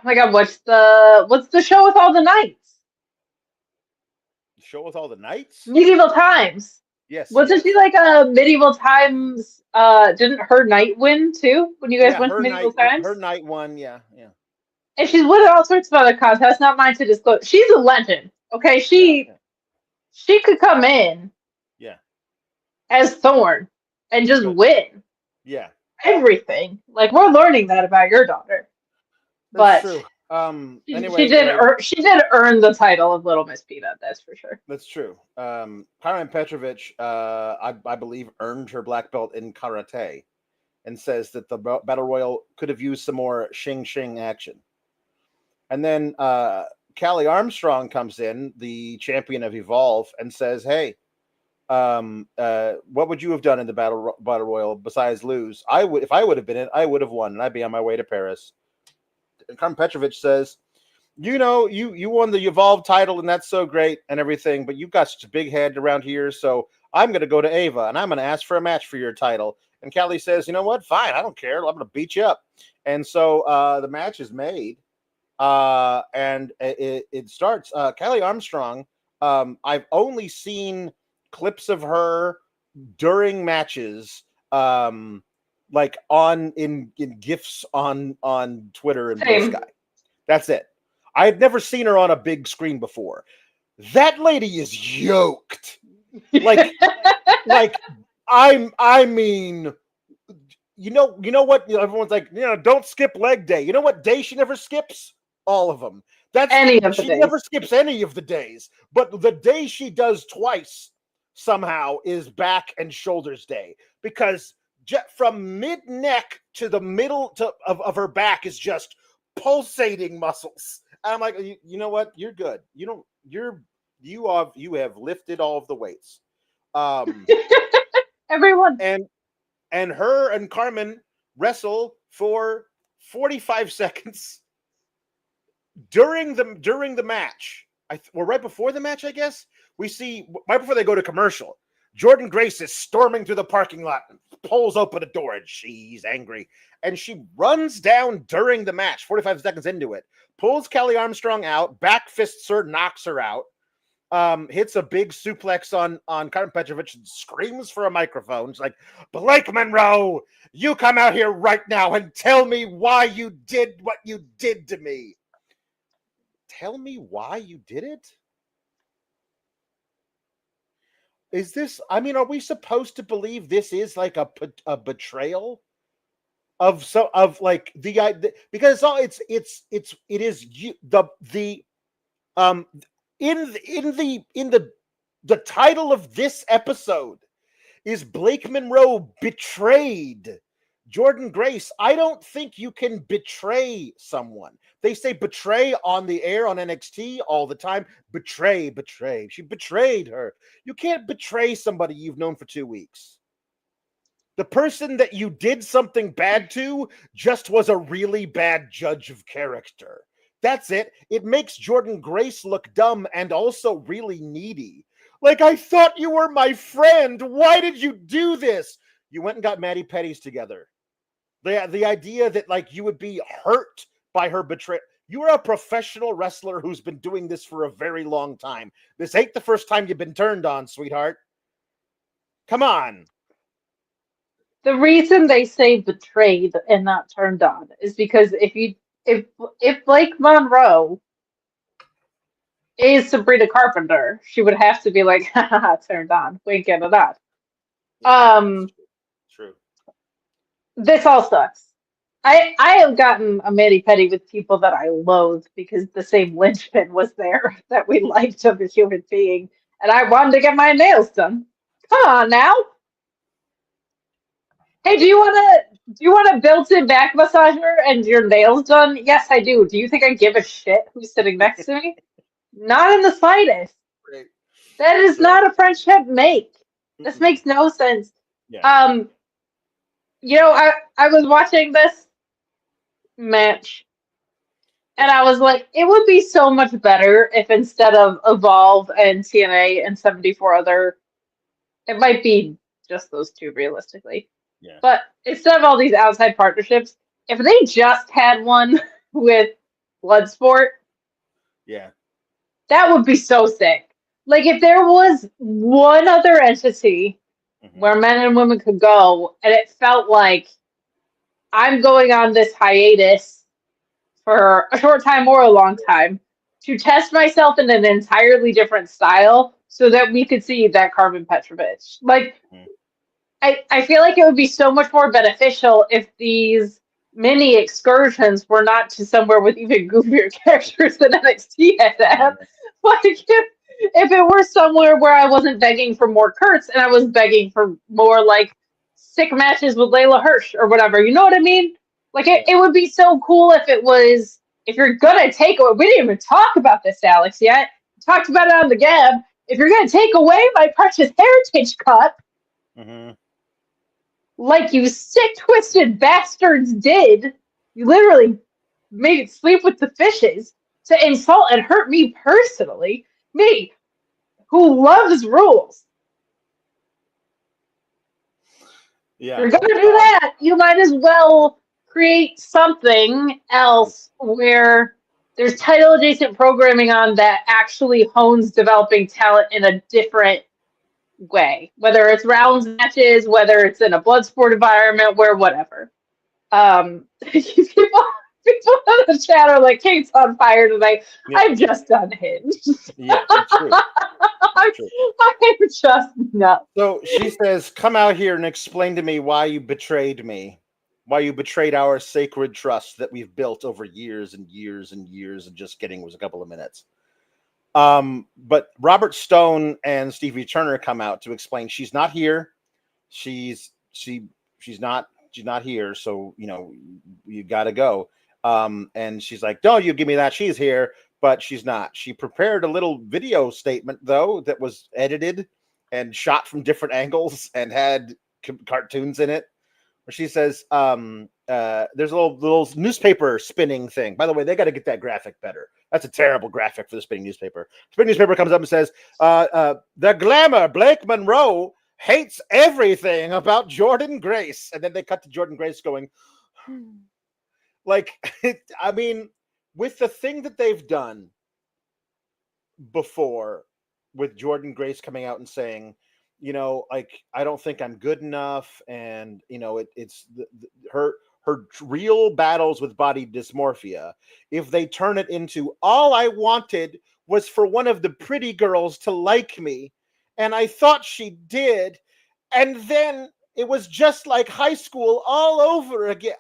my god, what's the show with all the knights? Show with all the knights? Medieval Times. Yes. Wasn't she like a Medieval Times? Didn't her knight win too when you guys went to Medieval Times? Her knight won, yeah. And she's winning all sorts of other contests, not mine to disclose. She's a legend. Okay, she could come in as Thorn and just win. Yeah. Everything. Like, we're learning that about your daughter. That's true. Anyway, she did earn the title of Little Miss Peanut. That's for sure. that's true. Karen Petrovich, I believe, earned her black belt in karate, and says that the battle royal could have used some more shing action. And then Callie Armstrong comes in, the champion of Evolve, and says, "Hey, what would you have done in the battle royal besides lose? If I would have been in, I would have won, and I'd be on my way to Paris." And Karen Petrovich says, "You know, you won the Evolve title, and that's so great and everything, but you've got such a big head around here, so I'm going to go to Ava, and I'm going to ask for a match for your title." And Callie says, "You know what? Fine, I don't care. I'm going to beat you up." And so the match is made, and it starts. Callie Armstrong, I've only seen clips of her during matches, like in GIFs on Twitter and Blue Sky. That's it. I had never seen her on a big screen before. That lady is yoked. Like I mean, you know what? Everyone's like, don't skip leg day. You know what day she never skips? All of them. She never skips any of the days. But the day she does twice somehow is back and shoulders day, because from mid neck to the middle of her back is just pulsating muscles. And I'm like, you know what? You're good. You have lifted all of the weights. Everyone. And her and Carmen wrestle for 45 seconds during the match. Or right before the match, I guess. We see right before they go to commercial, Jordynne Grace is storming through the parking lot and pulls open a door, and she's angry. And she runs down during the match, 45 seconds into it, pulls Callie Armstrong out, back fists her, knocks her out, hits a big suplex on Karen Petrovich, and screams for a microphone. It's like, "Blake Monroe, you come out here right now and tell me why you did what you did to me." Tell me why you did it? Is this, are we supposed to believe this is like a betrayal of like the idea? Because it is you, in the title of this episode is Blake Monroe betrayed Jordynne Grace. I don't think you can betray someone. They say betray on the air on NXT all the time. Betray. She betrayed her. You can't betray somebody you've known for 2 weeks. The person that you did something bad to just was a really bad judge of character. That's it. It makes Jordynne Grace look dumb and also really needy. Like, I thought you were my friend. Why did you do this? You went and got Maddie Petties together. The idea that like you would be hurt by her betrayal. You are a professional wrestler who's been doing this for a very long time. This ain't the first time you've been turned on, sweetheart. Come on. The reason they say betrayed and not turned on is because if Blake Monroe is Sabrina Carpenter, she would have to be like, haha, turned on, wink and a nod. True. This all sucks. I have gotten a mani-pedi with people that I loathe because the same linchpin was there that we liked of a human being, and I wanted to get my nails done. Come on now. Hey, do you want a built-in back massager and your nails done? Yes, I do. Do you think I give a shit who's sitting next to me? Not in the slightest. Right. That is not a friendship make. This makes no sense. Yeah. I was watching this match and I was like, it would be so much better if instead of Evolve and TNA and 74 other, it might be just those two realistically. Yeah. But instead of all these outside partnerships, if they just had one with Bloodsport, yeah, that would be so sick. Like if there was one other entity where men and women could go, and it felt like I'm going on this hiatus for a short time or a long time to test myself in an entirely different style so that we could see that Carmen Petrovich. Like, I feel like it would be so much more beneficial if these mini excursions were not to somewhere with even goofier characters than NXT had to have. Like, if it were somewhere where I wasn't begging for more Kurtz and I was begging for more, like, sick matches with Layla Hirsch or whatever, you know what I mean? Like, it would be so cool if it was, if you're gonna take away, we didn't even talk about this, Alex, yet. We talked about it on the Gab. If you're gonna take away my precious Heritage Cup, like you sick, twisted bastards did, you literally made it sleep with the fishes to insult and hurt me personally. Me, who loves rules. Yeah. If you're going to do that, you might as well create something else where there's title-adjacent programming on that actually hones developing talent in a different way, whether it's rounds matches, whether it's in a blood sport environment, where whatever. People in the chat are like, Kate's on fire tonight. Yeah. I've just done Hinge. Yeah, true. I'm just nuts. So she says, come out here and explain to me why you betrayed me, why you betrayed our sacred trust that we've built over years and years and years, and just kidding, was a couple of minutes. But Robert Stone and Stevie Turner come out to explain she's not here. She's not here. So, you know, you got to go. And she's like, don't you give me that. She's here, but she's not. She prepared a little video statement, though, that was edited and shot from different angles and had cartoons in it, where she says, there's a little newspaper spinning thing. By the way, they got to get that graphic better. That's a terrible graphic for the spinning newspaper. Spinning newspaper comes up and says, the glamour, Blake Monroe, hates everything about Jordan Grace. And then they cut to Jordan Grace going, like, I mean, with the thing that they've done before, with Jordan Grace coming out and saying, you know, like, I don't think I'm good enough. And, you know, it's her real battles with body dysmorphia. If they turn it into, all I wanted was for one of the pretty girls to like me, and I thought she did, and then it was just like high school all over again.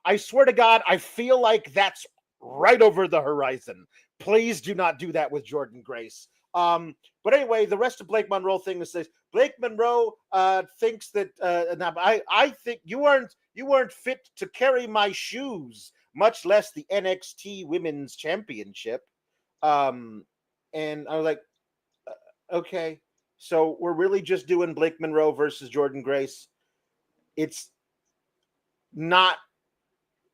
I swear to God, I feel like that's right over the horizon. Please do not do that with Jordan Grace. But anyway, the rest of Blake Monroe thing is this: Blake Monroe thinks that I think you weren't fit to carry my shoes, much less the NXT Women's Championship. And I was like, okay, so we're really just doing Blake Monroe versus Jordan Grace. It's not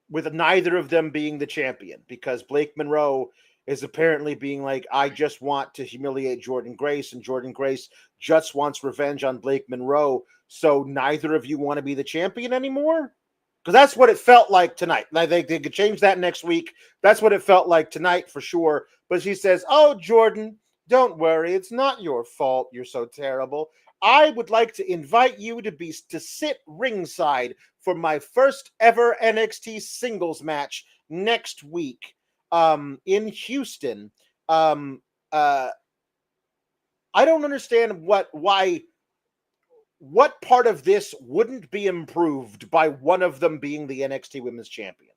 with neither of them being the champion, because Blake Monroe is apparently being like, I just want to humiliate Jordan Grace, and Jordan Grace just wants revenge on Blake Monroe. So neither of you want to be the champion anymore? Because that's what it felt like tonight. Now, they could change that next week. That's what it felt like tonight for sure. But she says, oh, Jordan, don't worry. It's not your fault. You're so terrible. I would like to invite you to sit ringside for my first ever NXT singles match next week in Houston. I don't understand what part of this wouldn't be improved by one of them being the NXT Women's Champion.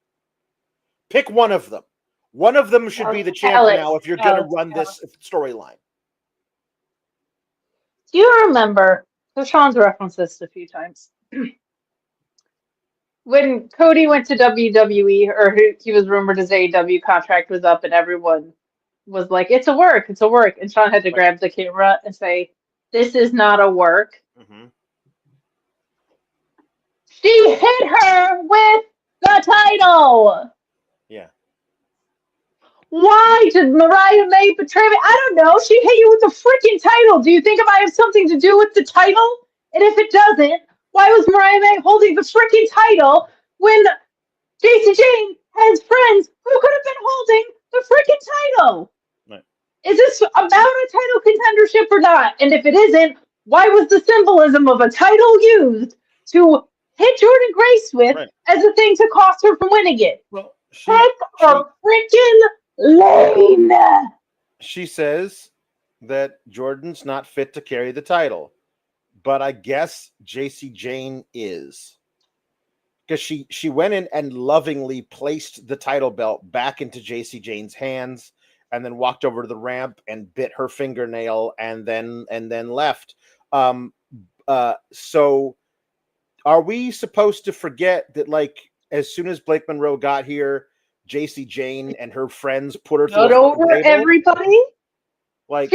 Pick one of them. One of them should be the champion now if you're going to run this storyline. Do you remember, so Sean's referenced this a few times, when Cody went to WWE, or he was rumored his AEW contract was up, and everyone was like, it's a work, and Sean had to grab the camera and say, this is not a work. Mm-hmm. She hit her with the title! Yeah. Why did Mariah May betray me? I don't know. She hit you with the freaking title. Do you think it might have something to do with the title? And if it doesn't, why was Mariah May holding the freaking title when Jacy Jayne has friends who could have been holding the freaking title? Right. Is this about a title contendership or not? And if it isn't, why was the symbolism of a title used to hit Jordan Grace with as a thing to cost her from winning it? Well, Heck of freaking lame. She says that Jordan's not fit to carry the title, but I guess Jacy Jayne is, because she went in and lovingly placed the title belt back into JC Jane's hands, and then walked over to the ramp and bit her fingernail, and then left. So are we supposed to forget that, like, as soon as Blake Monroe got here, JC Jane and her friends put her through Not over everybody? Like,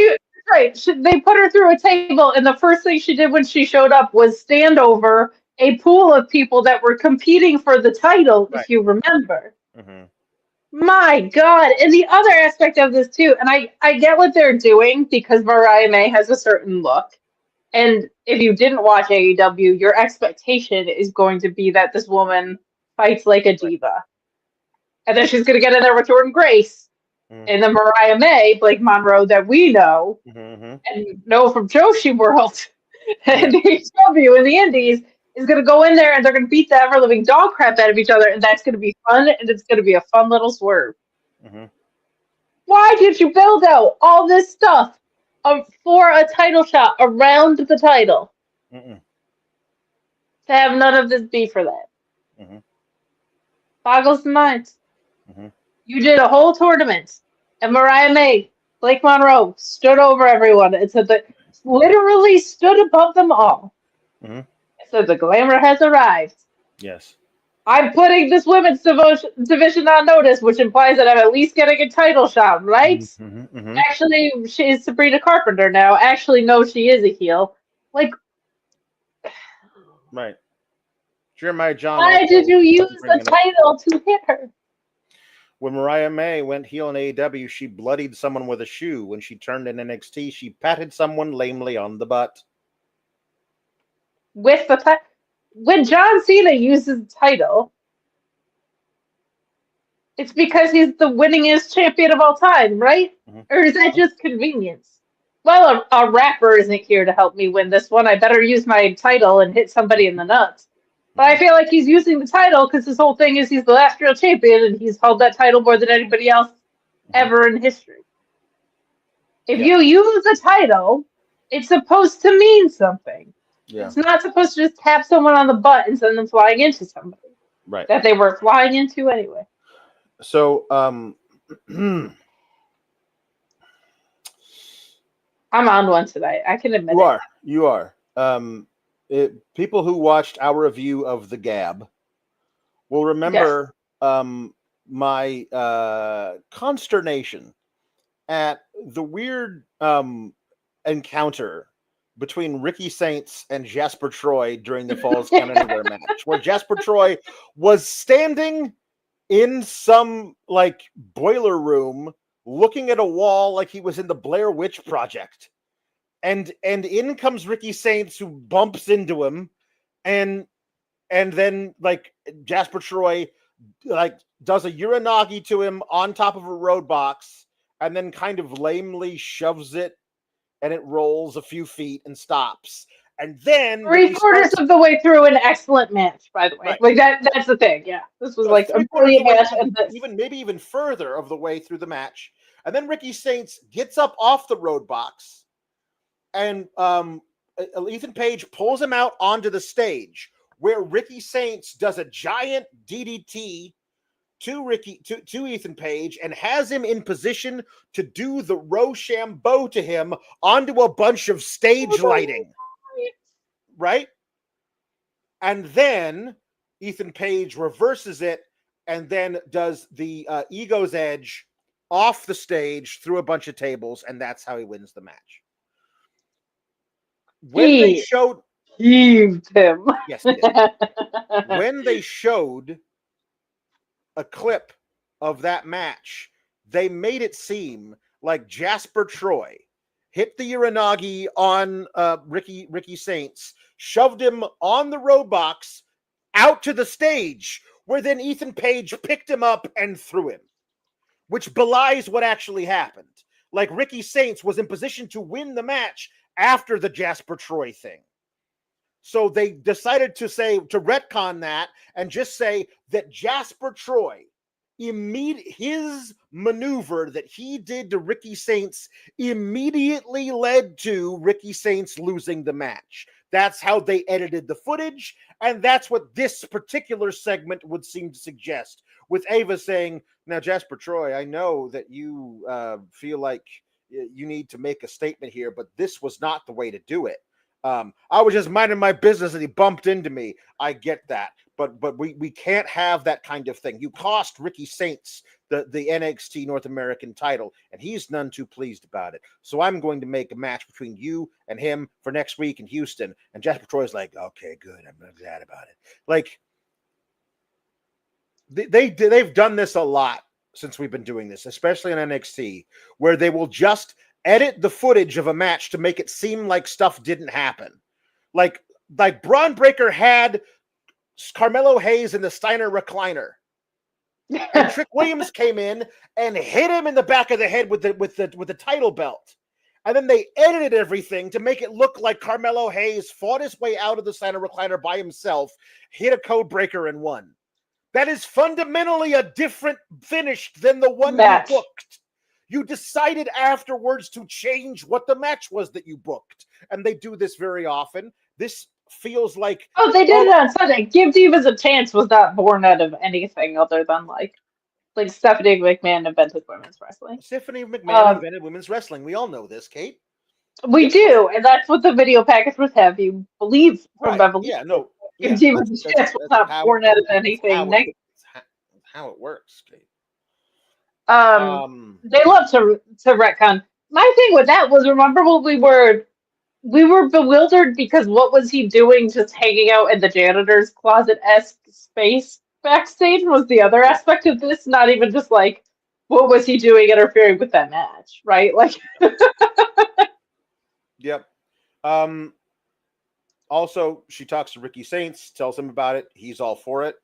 right. They put her through a table, and the first thing she did when she showed up was stand over a pool of people that were competing for the title, right. if you remember. Mm-hmm. My God. And the other aspect of this, too, and I get what they're doing because Mariah May has a certain look. And if you didn't watch AEW, your expectation is going to be that this woman fights like a diva. And then she's going to get in there with Jordan Grace. Mm-hmm. And the Mariah May, Blake Monroe that we know Mm-hmm. and know from Joshi World and AEW in the Indies is going to go in there and they're going to beat the ever-living dog crap out of each other. And that's going to be fun. And it's going to be a fun little swerve. Mm-hmm. Why did you build out all this stuff for a title shot around the title? Mm-mm. To have none of this be for that. Mm-hmm. Boggles the mind. Mm-hmm. You did a whole tournament, and Mariah May, Blake Monroe, stood over everyone and said that literally stood above them all. Mm-hmm. Said the glamour has arrived. Yes. I'm putting this women's division on notice, which implies that I'm at least getting a title shot, right? Mm-hmm. Mm-hmm. Actually, she is Sabrina Carpenter now. Actually, no, she is a heel. Like, right. Jeremiah John. Why did you use the title to hit her? When Mariah May went heel in AEW, she bloodied someone with a shoe. When she turned in NXT, she patted someone lamely on the butt. With the title. When John Cena uses the title, it's because he's the winningest champion of all time, right? Mm-hmm. Or is that just convenience? Well, a rapper isn't here to help me win this one. I better use my title and hit somebody in the nuts. But I feel like he's using the title because his whole thing is he's the last real champion and he's held that title more than anybody else ever in history. If you use a title, it's supposed to mean something. Yeah. It's not supposed to just tap someone on the butt and send them flying into somebody. Right. That they were flying into anyway. So, I'm on one tonight. I can admit it. You are. People who watched our review of The Gab will remember my consternation at the weird encounter between Ricky Saints and Jasper Troy during the Falls Count Anywhere match, where Jasper Troy was standing in some like boiler room looking at a wall like he was in the Blair Witch Project. And in comes Ricky Saints, who bumps into him, and then like Jasper Troy like does a Uranagi to him on top of a roadbox, and then kind of lamely shoves it, and it rolls a few feet and stops. And then 3/4 of the way through an excellent match, by the way. Right. Like that's the thing. Yeah. This was like a brilliant match. And maybe even further of the way through the match. And then Ricky Saints gets up off the roadbox, and Ethan Page pulls him out onto the stage, where Ricky Saints does a giant DDT to Ethan Page and has him in position to do the Rochambeau to him onto a bunch of stage lighting. Right? And then Ethan Page reverses it and then does the Ego's Edge off the stage through a bunch of tables, and that's how he wins the match. When they showed him. Yes, he did. When they showed a clip of that match, they made it seem like Jasper Troy hit the Uranagi on Ricky Saints, shoved him on the roadbox out to the stage, where then Ethan Page picked him up and threw him, which belies what actually happened. Like Ricky Saints was in position to win the match after the Jasper Troy thing. So they decided to retcon that and just say that Jasper Troy his maneuver that he did to Ricky Saints immediately led to Ricky Saints losing the match. That's how they edited the footage, and that's what this particular segment would seem to suggest, with Ava saying, now, Jasper Troy, I know that you feel like you need to make a statement here, but this was not the way to do it. I was just minding my business and he bumped into me. I get that. But we can't have that kind of thing. You cost Ricky Saints the NXT North American title, and he's none too pleased about it. So I'm going to make a match between you and him for next week in Houston. And Jasper Troy's like, okay, good. I'm glad about it. Like, they've done this a lot since we've been doing this, especially in NXT, where they will just edit the footage of a match to make it seem like stuff didn't happen. Like Braun Breaker had Carmelo Hayes in the Steiner recliner, and Trick Williams came in and hit him in the back of the head with the title belt, and then they edited everything to make it look like Carmelo Hayes fought his way out of the Steiner recliner by himself, hit a code breaker, and won. That is fundamentally a different finish than the one match you booked. You decided afterwards to change what the match was that you booked, and they do this very often. This feels like they did it on Sunday. Give Divas a Chance was not born out of anything other than like Stephanie McMahon invented women's wrestling. Stephanie McMahon invented women's wrestling. We all know this, Kate. We do, and that's what the video package would have you believe from Evolution. Yeah, no. Give Divas a Chance was not born out of anything negative. How it works, Kate. They love to retcon. My thing with that was, remember what we were bewildered because what was he doing just hanging out in the janitor's closet-esque space backstage was the other aspect of this, not even just like what was he doing interfering with that match, right? Like Yep. Also, she talks to Ricky Saints, tells him about it. He's all for it.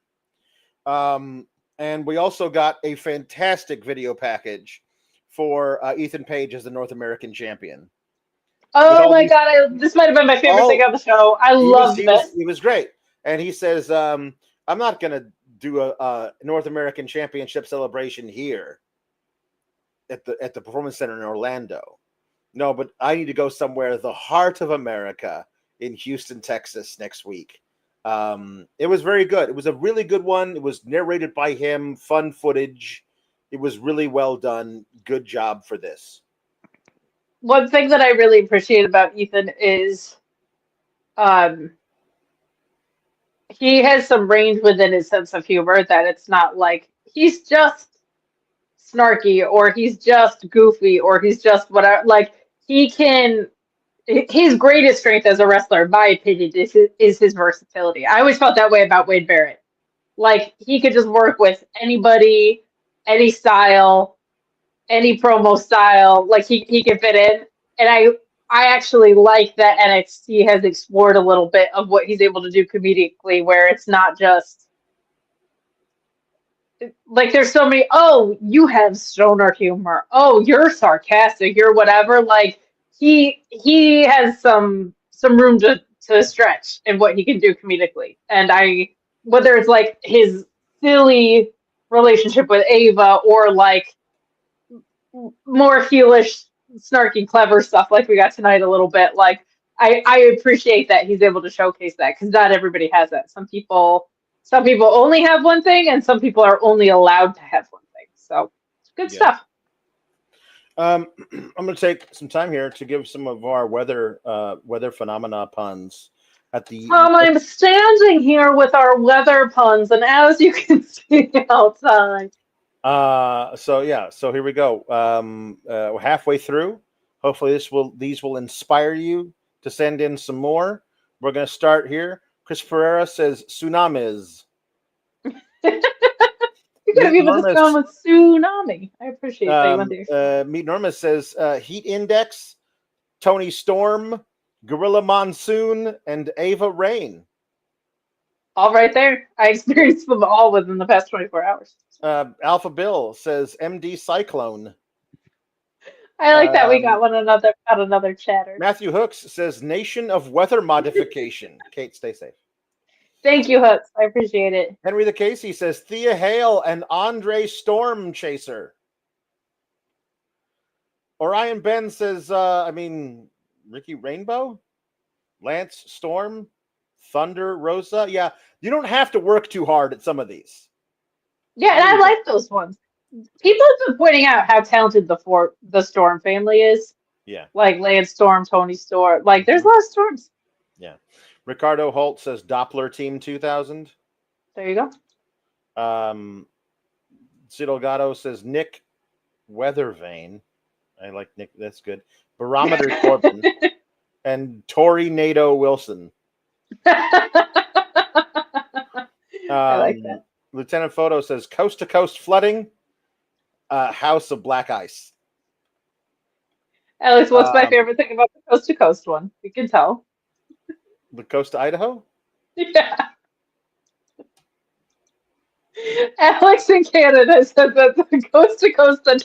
And we also got a fantastic video package for Ethan Page as the North American champion. Oh my God, this might have been my favorite thing on the show. I loved this. He was great. And he says, I'm not going to do a North American championship celebration here at the Performance Center in Orlando. No, but I need to go somewhere, the heart of America, in Houston, Texas next week. It was very good. It was a really good one. It was narrated by him, fun footage. It was really well done. Good job for this. One thing that I really appreciate about Ethan is he has some range within his sense of humor, that it's not like he's just snarky or he's just goofy or he's just whatever. Like, his greatest strength as a wrestler, in my opinion, is his versatility. I always felt that way about Wade Barrett. Like, he could just work with anybody, any style, any promo style. Like, he can fit in. And I actually like that NXT has explored a little bit of what he's able to do comedically, where it's not just like there's so many, oh, you have stoner humor. Oh, you're sarcastic. You're whatever. Like, he has some room to stretch in what he can do comedically. And whether it's like his silly relationship with Ava or like more heelish, snarky, clever stuff like we got tonight a little bit, like I appreciate that he's able to showcase that, because not everybody has that. Some people only have one thing, and some people are only allowed to have one thing. So good stuff. I'm going to take some time here to give some of our weather phenomena puns at the. I'm standing here with our weather puns, and as you can see outside. So here we go. We're halfway through. Hopefully these will inspire you to send in some more. We're going to start here. Chris Ferreira says tsunamis. You could have even just gone with tsunami. I appreciate that you went there. Meet Norma says Heat Index, Tony Storm, Gorilla Monsoon, and Ava Rain. All right there. I experienced them all within the past 24 hours. Alpha Bill says MD Cyclone. I like that we got another chatter. Matthew Hooks says Nation of Weather Modification. Kate, stay safe. Thank you, Hooks. I appreciate it. Henry the Casey says Thea Hale and Andre Storm Chaser. Orion Ben says, Ricky Rainbow, Lance Storm, Thunder Rosa. Yeah, you don't have to work too hard at some of these. Yeah, and I like those ones. People have been pointing out how talented the Storm family is. Yeah. Like Lance Storm, Tony Storm. Like, there's a lot of Storms. Yeah. Ricardo Holt says Doppler Team 2000. There you go. Sid Delgado says Nick Weathervane. I like Nick. That's good. Barometer Corbin. And Tori Nato Wilson. I like that. Lieutenant Photo says Coast to Coast Flooding. House of Black Ice. Alex, what's my favorite thing about the Coast to Coast one? You can tell. The Coast to Idaho? Yeah. Alex in Canada said that the Coast to Coast that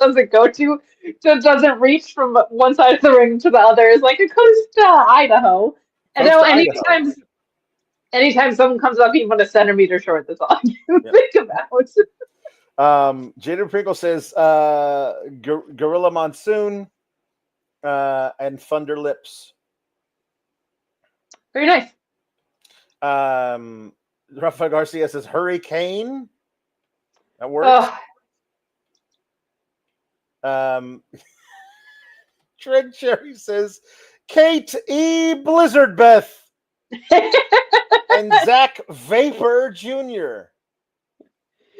doesn't reach from one side of the ring to the other is like a coast to Idaho. And now anytime someone comes up even a centimeter short, that's all I can think about. Jaden Pringle says Gorilla Monsoon and Thunder Lips. Very nice. Rafa Garcia says Hurricane. That works. Trent Cherry says Kate E. Blizzard Beth and Zach Vapor Jr.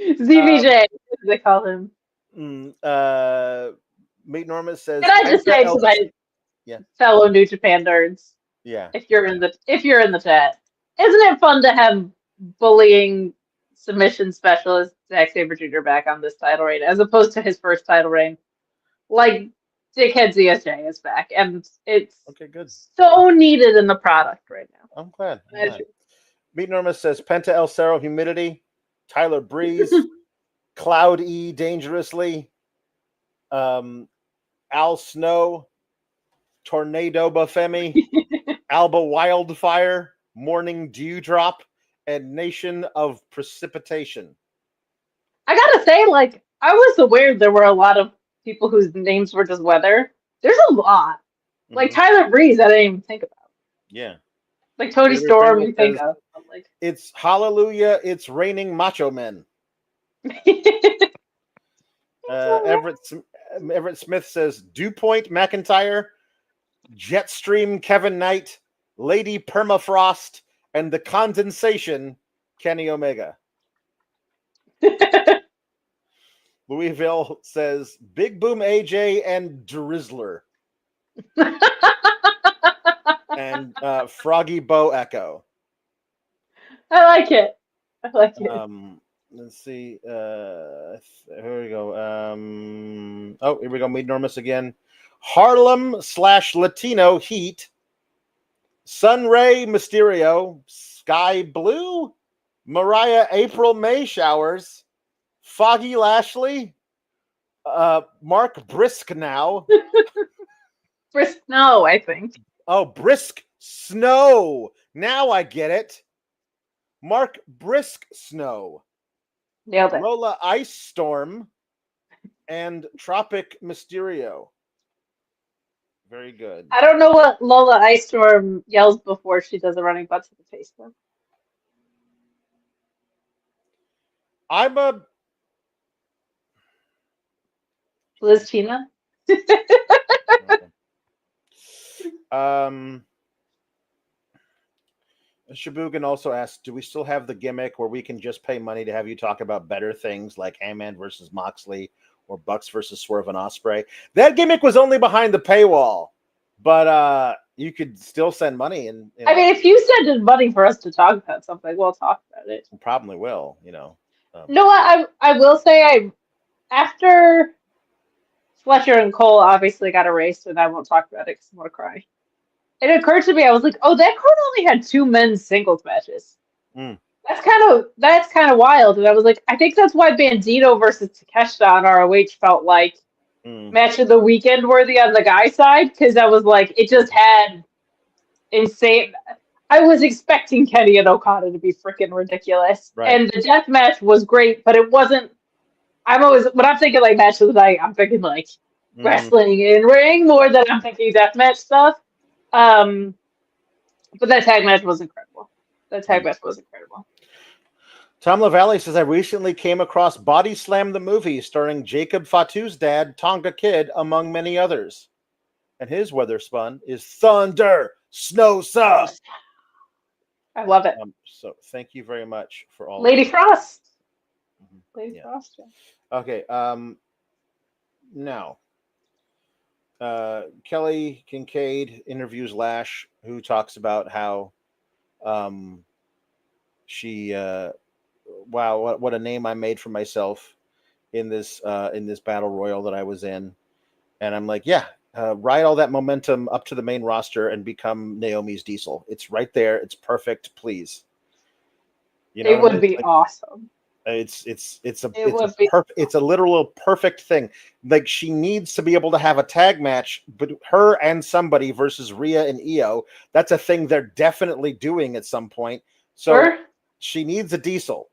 ZBJ, as they call him. Meet Norma says. Can I just say, fellow New Japan nerds? Yeah. If you're in the chat, isn't it fun to have bullying submission specialist Zack Sabre Jr. back on this title reign, as opposed to his first title reign? Like, Dickhead ZSJ is back, and it's good. So needed in the product right now. I'm glad. Meet Norma says Penta El Cerro Humidity, Tyler Breeze, Cloud E Dangerously, Al Snow, Tornado Bafemi, Alba Wildfire, Morning Dewdrop, and Nation of Precipitation. I gotta say, like, I was aware there were a lot of people whose names were just weather. There's a lot. Like Tyler Breeze, I didn't even think about. Yeah. Like Tony Storm, you think of. Like, it's Hallelujah, it's raining macho men. Everett Smith says DuPont McIntyre, Jetstream Kevin Knight, Lady Permafrost, and the Condensation Kenny Omega. Louisville says Big Boom AJ and Drizzler. And Froggy Bo Echo. I like it. Let's see. Here we go. Here we go. Meet Normus again. Harlem / Latino Heat. Sunray Mysterio. Sky Blue. Mariah April May Showers. Foggy Lashley. Mark Brisknow. Brisknow, I think. Oh, Brisk Snow. Now I get it. Mark Brisk Snow. Nailed it. Lola Ice Storm and Tropic Mysterio. Very good. I don't know what Lola Ice Storm yells before she does a running butt to the face, though. I'm a Liz Tina. Shibugan also asked, do we still have the gimmick where we can just pay money to have you talk about better things like Hangman versus Moxley or Bucks versus Swerve and Ospreay? That gimmick was only behind the paywall, but you could still send money. And I mean, if you send money for us to talk about something, we'll talk about it. We probably will, No, I will say after Fletcher and Cole obviously got erased, and I won't talk about it because I'm going to cry. It occurred to me, I was like, oh, that card only had 2 men's singles matches. That's kind of wild. And I was like, I think that's why Bandito versus Takeshita on ROH felt like match of the weekend worthy on the guy side, because I was like, it just had insane. I was expecting Kenny and Okada to be freaking ridiculous. Right. And the death match was great, but it wasn't. When I'm thinking like match of the night, I'm thinking like wrestling in ring more than I'm thinking death match stuff. But that tag match was incredible. Tom LaValle says, I recently came across Body Slam the movie starring Jacob Fatu's dad, Tonga Kid, among many others. And his weather spun is Thunder Snow Sun. I love it. So thank you very much for all Lady of Frost. Lady Frost. Yeah. Okay. Now, Kelly Kincaid interviews Lash, who talks about how she wow, what a name I made for myself in this battle royal that I was in. And I'm like, yeah, ride all that momentum up to the main roster and become Naomi's Diesel. It's right there. It's perfect. Please. You know, it would be awesome. It's a literal perfect thing. Like, she needs to be able to have a tag match, but her and somebody versus Rhea and Io. That's a thing they're definitely doing at some point. So she needs a Diesel.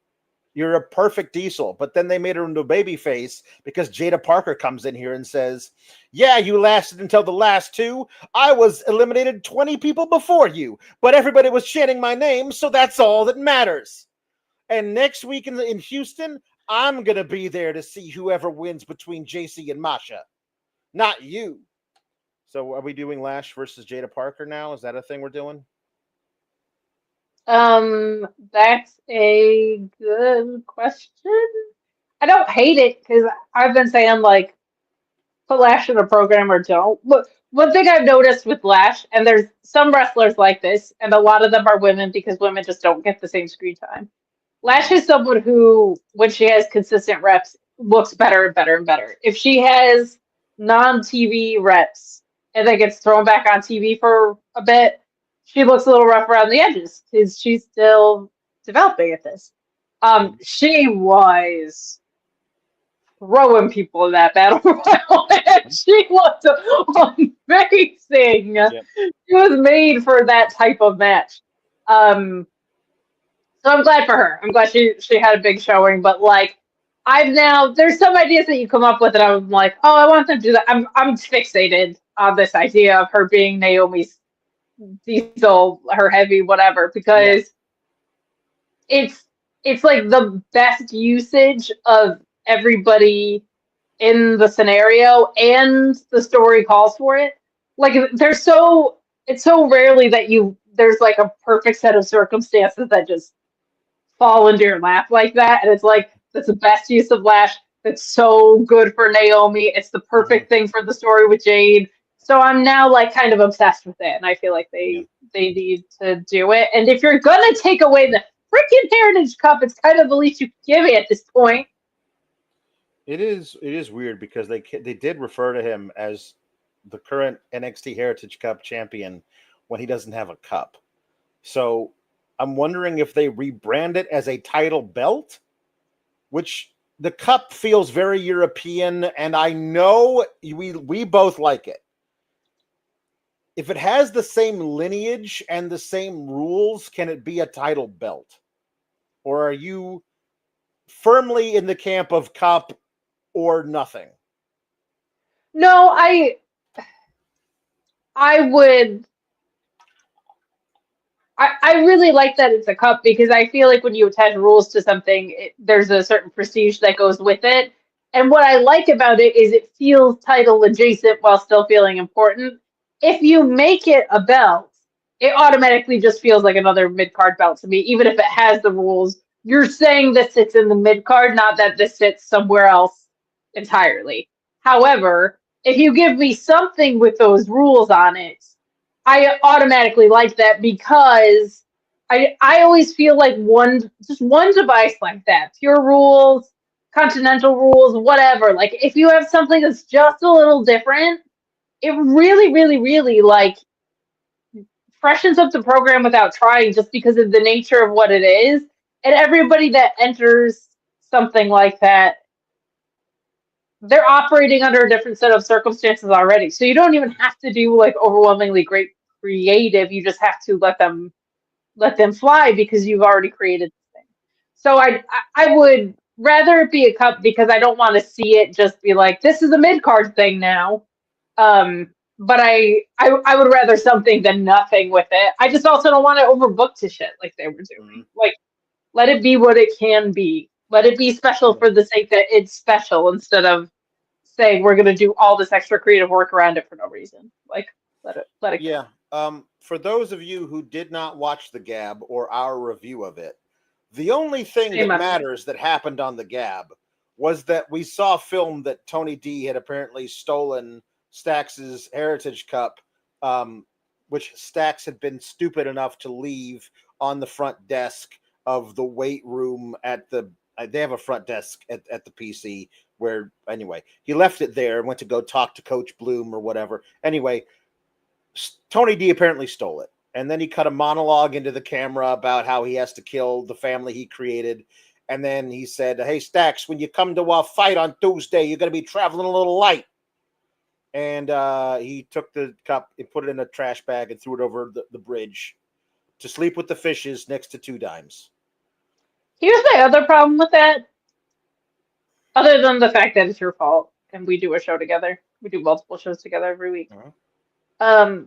You're a perfect Diesel, but then they made her into a babyface because Jada Parker comes in here and says, yeah, you lasted until the last two. I was eliminated 20 people before you, but everybody was chanting my name, so that's all that matters. And next week in Houston, I'm going to be there to see whoever wins between JC and Masha, not you. So are we doing Lash versus Jada Parker now? Is that a thing we're doing? That's a good question. I don't hate it because I've been saying like put Lash in a program or don't. But one thing I've noticed with Lash, and there's some wrestlers like this, and a lot of them are women because women just don't get the same screen time. Lash is someone who, when she has consistent reps, looks better and better and better. If she has non-TV reps and then gets thrown back on TV for a bit, she looks a little rough around the edges because she's still developing at this. She was throwing people in that battle royal. She looked amazing. Yep. She was made for that type of match. So I'm glad for her. I'm glad she had a big showing. But like, there's some ideas that you come up with, and I'm like, oh, I want them to do that. I'm fixated on this idea of her being Naomi's Diesel, her heavy, whatever, because it's like the best usage of everybody in the scenario, and the story calls for it. Like, it's so rarely that there's like a perfect set of circumstances that just fall into your lap like that, and it's like that's the best use of Lash. It's so good for Naomi. It's the perfect thing for the story with Jade. So I'm now like kind of obsessed with it, and I feel like they need to do it. And if you're gonna take away the freaking Heritage Cup, it's kind of the least you can give me at this point. It is weird because they did refer to him as the current NXT Heritage Cup champion when he doesn't have a cup. So I'm wondering if they rebrand it as a title belt, which the cup feels very European, and I know we both like it. If it has the same lineage and the same rules, can it be a title belt? Or are you firmly in the camp of cup or nothing? No, I really like that it's a cup, because I feel like when you attach rules to something, there's a certain prestige that goes with it. And what I like about it is it feels title adjacent while still feeling important. If you make it a belt, it automatically just feels like another mid-card belt to me, even if it has the rules. You're saying this sits in the mid-card, not that this sits somewhere else entirely. However, if you give me something with those rules on it, I automatically like that, because I always feel like one device like that, pure rules, continental rules, whatever. Like, if you have something that's just a little different, it really, really, really like freshens up the program without trying, just because of the nature of what it is. And everybody that enters something like that, they're operating under a different set of circumstances already. So you don't even have to do like overwhelmingly great creative. You just have to let them let them fly because you've already created the thing. So I would rather it be a cup because I don't want to see it just be like, this is a mid-card thing now. But I would rather something than nothing with it. I just also don't want to overbook to shit like they were doing. Like, let it be what it can be. Let it be special for the sake that it's special instead of saying we're going to do all this extra creative work around it for no reason. Like, let it Yeah. For those of you who did not watch the Gab or our review of it, the only thing that matters that happened on the Gab was that we saw film that Tony D had apparently stolen Stax's Heritage Cup, which Stax had been stupid enough to leave on the front desk of the weight room at the they have a front desk at the PC where, anyway, he left it there and went to go talk to Coach Bloom or whatever. Anyway, Tony D apparently stole it. And then he cut a monologue into the camera about how he has to kill the family he created. And then he said, hey, Stax, when you come to our fight on Tuesday, you're going to be traveling a little light. And he took the cup and put it in a trash bag and threw it over the bridge to sleep with the fishes next to Two Dimes. Here's my other problem with that. Other than the fact that it's your fault and we do a show together. We do multiple shows together every week. I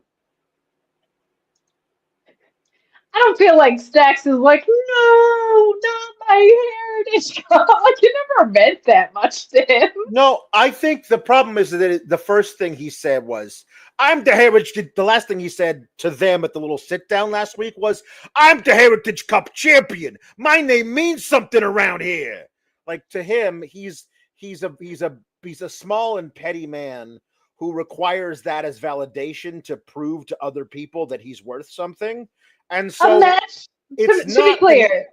don't feel like Stax is like, no, not my Heritage Cup. Like, you never meant that much to him. No, I think the problem is that the first thing he said was, I'm the Heritage. The last thing he said to them at the little sit down last week was, I'm the Heritage Cup champion. My name means something around here. Like, to him, he's a small and petty man who requires that as validation to prove to other people that he's worth something. And so to be clear,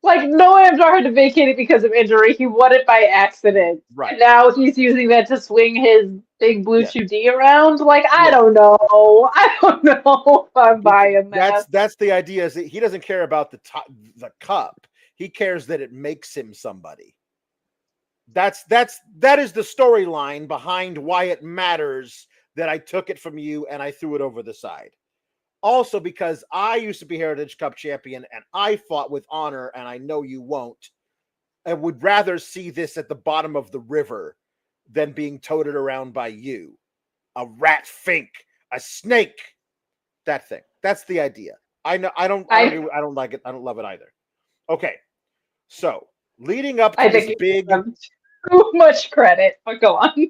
like, no Amdar had to vacate it because of injury. He won it by accident. Right. And now he's using that to swing his big blue chew D around. Like, I don't know. I don't know if I'm buying that. That's the idea, is that he doesn't care about the cup. He cares that it makes him somebody. That is the storyline behind why it matters that I took it from you and I threw it over the side. Also, because I used to be Heritage Cup champion and I fought with honor, and I know you won't. I would rather see this at the bottom of the river than being toted around by you. A rat fink, a snake. That thing. That's the idea. I know. I don't like it. I don't love it either. Okay. So, leading up to this big, too much credit, but go on.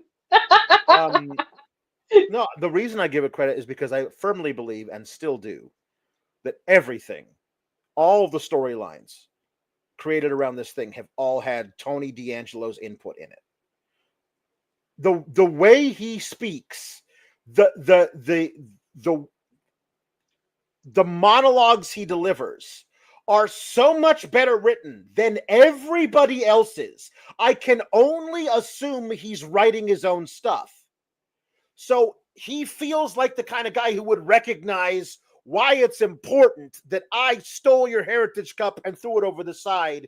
No, the reason I give it credit is because I firmly believe, and still do, that everything, all of the storylines created around this thing have all had Tony D'Angelo's input in it. The way he speaks, the monologues he delivers are so much better written than everybody else's. I can only assume he's writing his own stuff. So he feels like the kind of guy who would recognize why it's important that I stole your Heritage Cup and threw it over the side.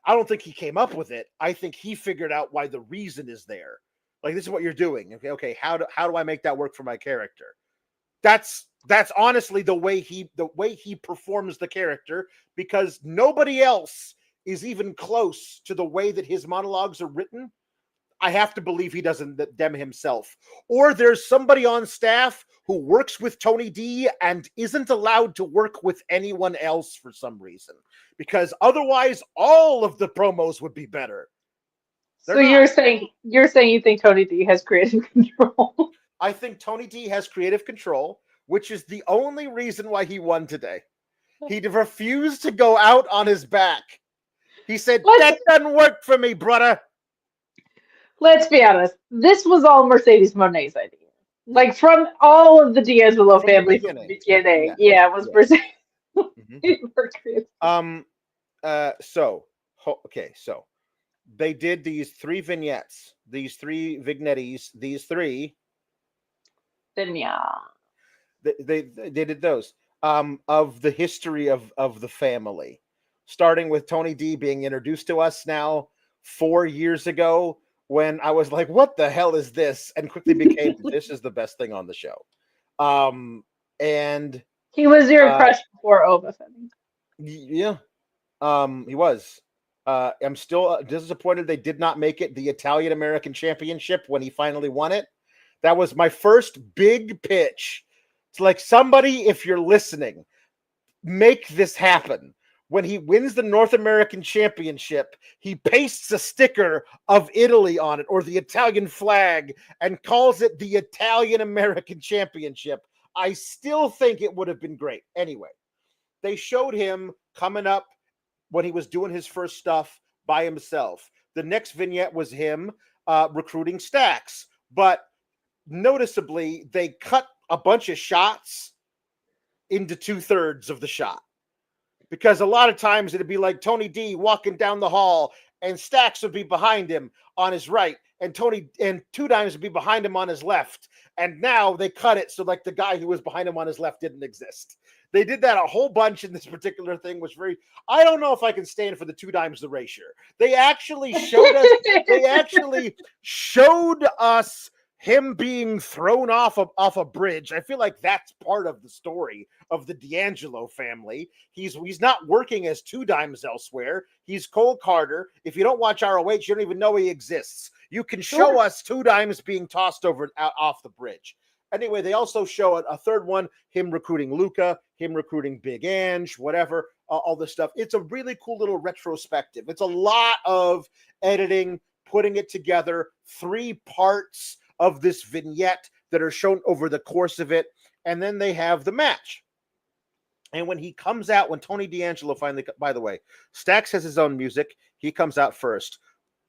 I don't think he came up with it. I think he figured out why the reason is there. Like, this is what you're doing. Okay. How do I make that work for my character? That's honestly the way he performs the character, because nobody else is even close to the way that his monologues are written. I have to believe he doesn't them himself. Or there's somebody on staff who works with Tony D and isn't allowed to work with anyone else for some reason, because otherwise all of the promos would be better. So you're saying you think Tony D has creative control? I think Tony D has creative control, which is the only reason why he won today. He refused to go out on his back. He said, that doesn't work for me, brother. Let's be honest. This was all Mercedes Monet's idea. Like, from all of the D'Angelo family from the beginning. Yeah, it was Mercedes. So they did these 3 vignettes, these 3 vignettes, these 3 vignettes. They did those of the history of the family, starting with Tony D being introduced to us now 4 years ago, when I was like, what the hell is this? And quickly became, this is the best thing on the show. And He was your crush before Ova. Yeah, he was. I'm still disappointed they did not make it the Italian American Championship when he finally won it. That was my first big pitch. It's like, somebody, if you're listening, make this happen. When he wins the North American Championship, he pastes a sticker of Italy on it, or the Italian flag, and calls it the Italian American Championship. I still think it would have been great. Anyway, they showed him coming up when he was doing his first stuff by himself. The next vignette was him recruiting Stacks, but noticeably they cut a bunch of shots into 2/3 of the shot, because a lot of times it'd be like Tony D walking down the hall and Stacks would be behind him on his right, and Two Dimes would be behind him on his left. And now they cut it so like the guy who was behind him on his left didn't exist. They did that a whole bunch in this particular thing, which I don't know if I can stand for the Two Dimes erasure. They actually showed us him being thrown off a bridge. I feel like that's part of the story of the D'Angelo family. He's not working as Two Dimes elsewhere. He's Cole Carter. If you don't watch ROH, you don't even know he exists. You can show us Two Dimes being tossed off the bridge. Anyway, they also show a third one, him recruiting Luca, him recruiting Big Ange, whatever, all this stuff. It's a really cool little retrospective. It's a lot of editing, putting it together, 3 parts of this vignette that are shown over the course of it, and then they have the match. And when he comes out, when Tony D'Angelo finally, by the way, Stacks has his own music. He comes out first.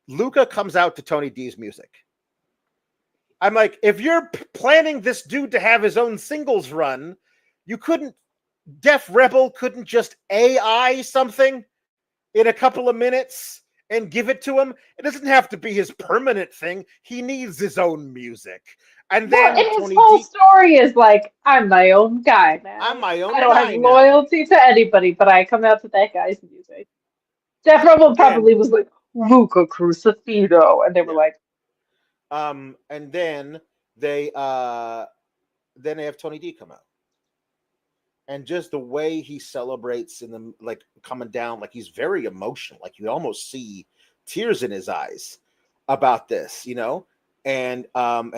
Luca comes out to Tony D's music. I'm like, if you're planning this dude to have his own singles run, you couldn't, Def Rebel couldn't just AI something in a couple of minutes and give it to him. It doesn't have to be his permanent thing. He needs his own music. And then his whole story is like, I'm my own guy, man. I'm my own guy. I don't have loyalty to anybody, but I come out to that guy's music. Def Rebel probably was like, Luca Crusifino, and they were like, and then they have Tony D come out. And just the way he celebrates in the, like, coming down, like he's very emotional. Like you almost see tears in his eyes about this, you know? And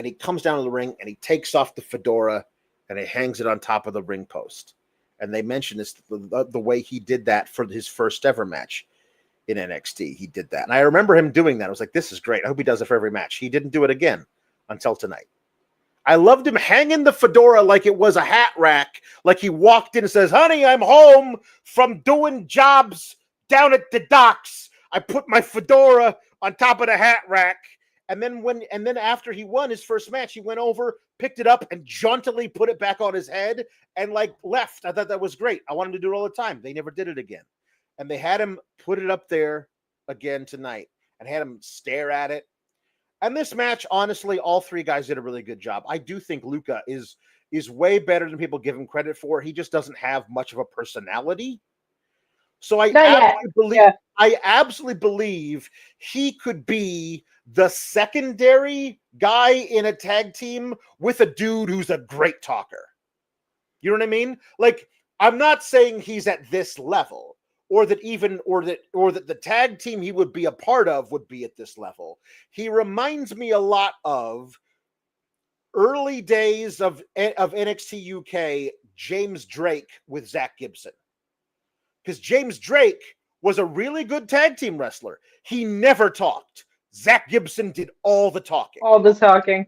he comes down to the ring and he takes off the fedora and he hangs it on top of the ring post. And they mentioned this, the way he did that for his first ever match in NXT. He did that. And I remember him doing that. I was like, this is great. I hope he does it for every match. He didn't do it again until tonight. I loved him hanging the fedora like it was a hat rack. Like he walked in and says, honey, I'm home from doing jobs down at the docks. I put my fedora on top of the hat rack. And then after he won his first match, he went over, picked it up, and jauntily put it back on his head and like left. I thought that was great. I want him to do it all the time. They never did it again. And they had him put it up there again tonight and had him stare at it. And this match, honestly, all 3 guys did a really good job. I do think Luca is way better than people give him credit for. He just doesn't have much of a personality. So I absolutely believe he could be the secondary guy in a tag team with a dude who's a great talker. You know what I mean? Like, I'm not saying he's at this level, or that the tag team he would be a part of would be at this level. He reminds me a lot of early days of NXT UK, James Drake with Zach Gibson. Because James Drake was a really good tag team wrestler. He never talked. Zach Gibson did all the talking. All the talking.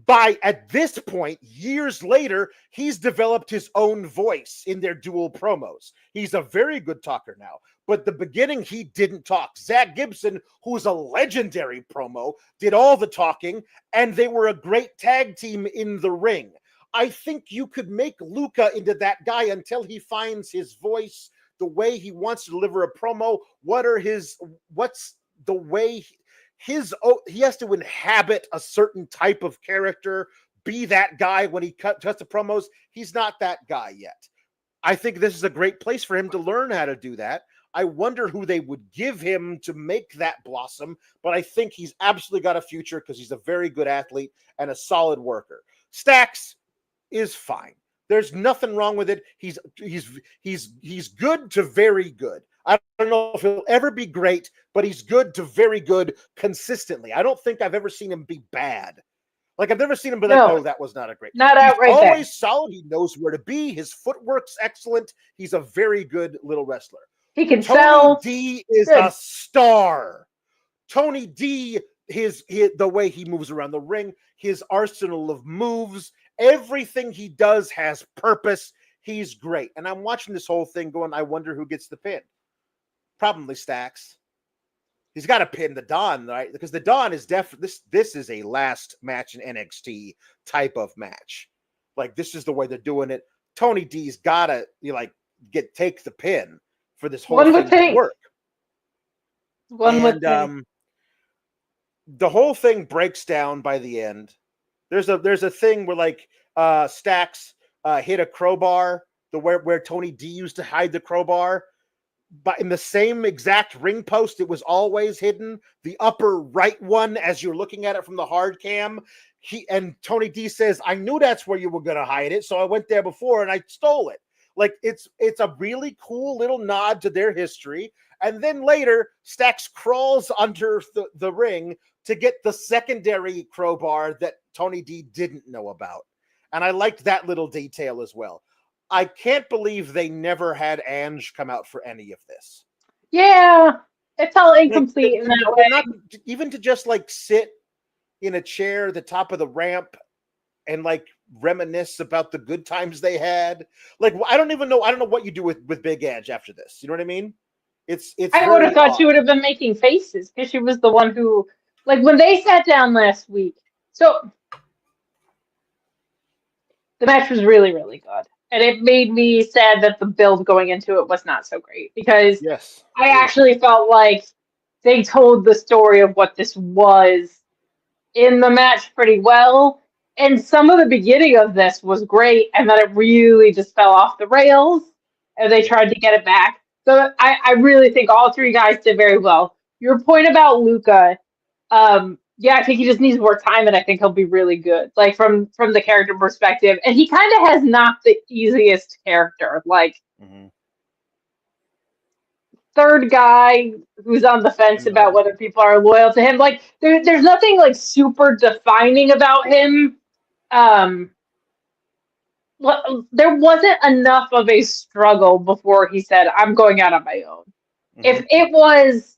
At this point, years later, he's developed his own voice in their dual promos. He's a very good talker now. But the beginning, he didn't talk. Zach Gibson, who's a legendary promo, did all the talking, and they were a great tag team in the ring. I think you could make Luca into that guy until he finds his voice, the way he wants to deliver a promo. He has to inhabit a certain type of character, be that guy when he cuts the promos. He's not that guy yet. I think this is a great place for him to learn how to do that. I wonder who they would give him to make that blossom, but I think he's absolutely got a future because he's a very good athlete and a solid worker. Stacks is fine. There's nothing wrong with it. He's good to very good. I don't know if he'll ever be great, but he's good to very good consistently. I don't think I've ever seen him be bad. Like, I've never seen him be like, oh, that was not a great. Not He's outright always bad. solid. He knows where to be. His footwork's excellent. He's a very good little wrestler. He can Tony sell. D is Good. a star. Tony D, his the way he moves around the ring, his arsenal of moves, everything he does has purpose. He's great. And I'm watching this whole thing going, I wonder who gets the pin. Probably Stacks. He's got to pin the Don, right? Because the Don is definitely this is a last match in NXT type of match. Like, this is the way they're doing it. Tony D's gotta take the pin for this whole thing to work. The whole thing breaks down by the end. There's a thing where Stacks hit a crowbar, where Tony D used to hide the crowbar. But in the same exact ring post, it was always hidden. The upper right one, as you're looking at it from the hard cam. Tony D says, I knew that's where you were going to hide it, so I went there before and I stole it. Like, it's a really cool little nod to their history. And then later, Stacks crawls under the ring to get the secondary crowbar that Tony D didn't know about. And I liked that little detail as well. I can't believe they never had Ange come out for any of this. Yeah, it felt incomplete in that way. Not even to just sit in a chair at the top of the ramp and reminisce about the good times they had. I don't know what you do with Big Ange after this. You know what I mean? It's I would have thought she would have been making faces because she was the one who, when they sat down last week. So the match was really, really good. And it made me sad that the build going into it was not so great because I actually felt like they told the story of what this was in the match pretty well. And some of the beginning of this was great, and then it really just fell off the rails, and they tried to get it back. So I really think all three guys did very well. Your point about Luca, I think he just needs more time, and I think he'll be really good, from the character perspective. And he kind of has not the easiest character, third guy who's on the fence about whether people are loyal to him. There's nothing super defining about him. There wasn't enough of a struggle before he said, I'm going out on my own. Mm-hmm. If it was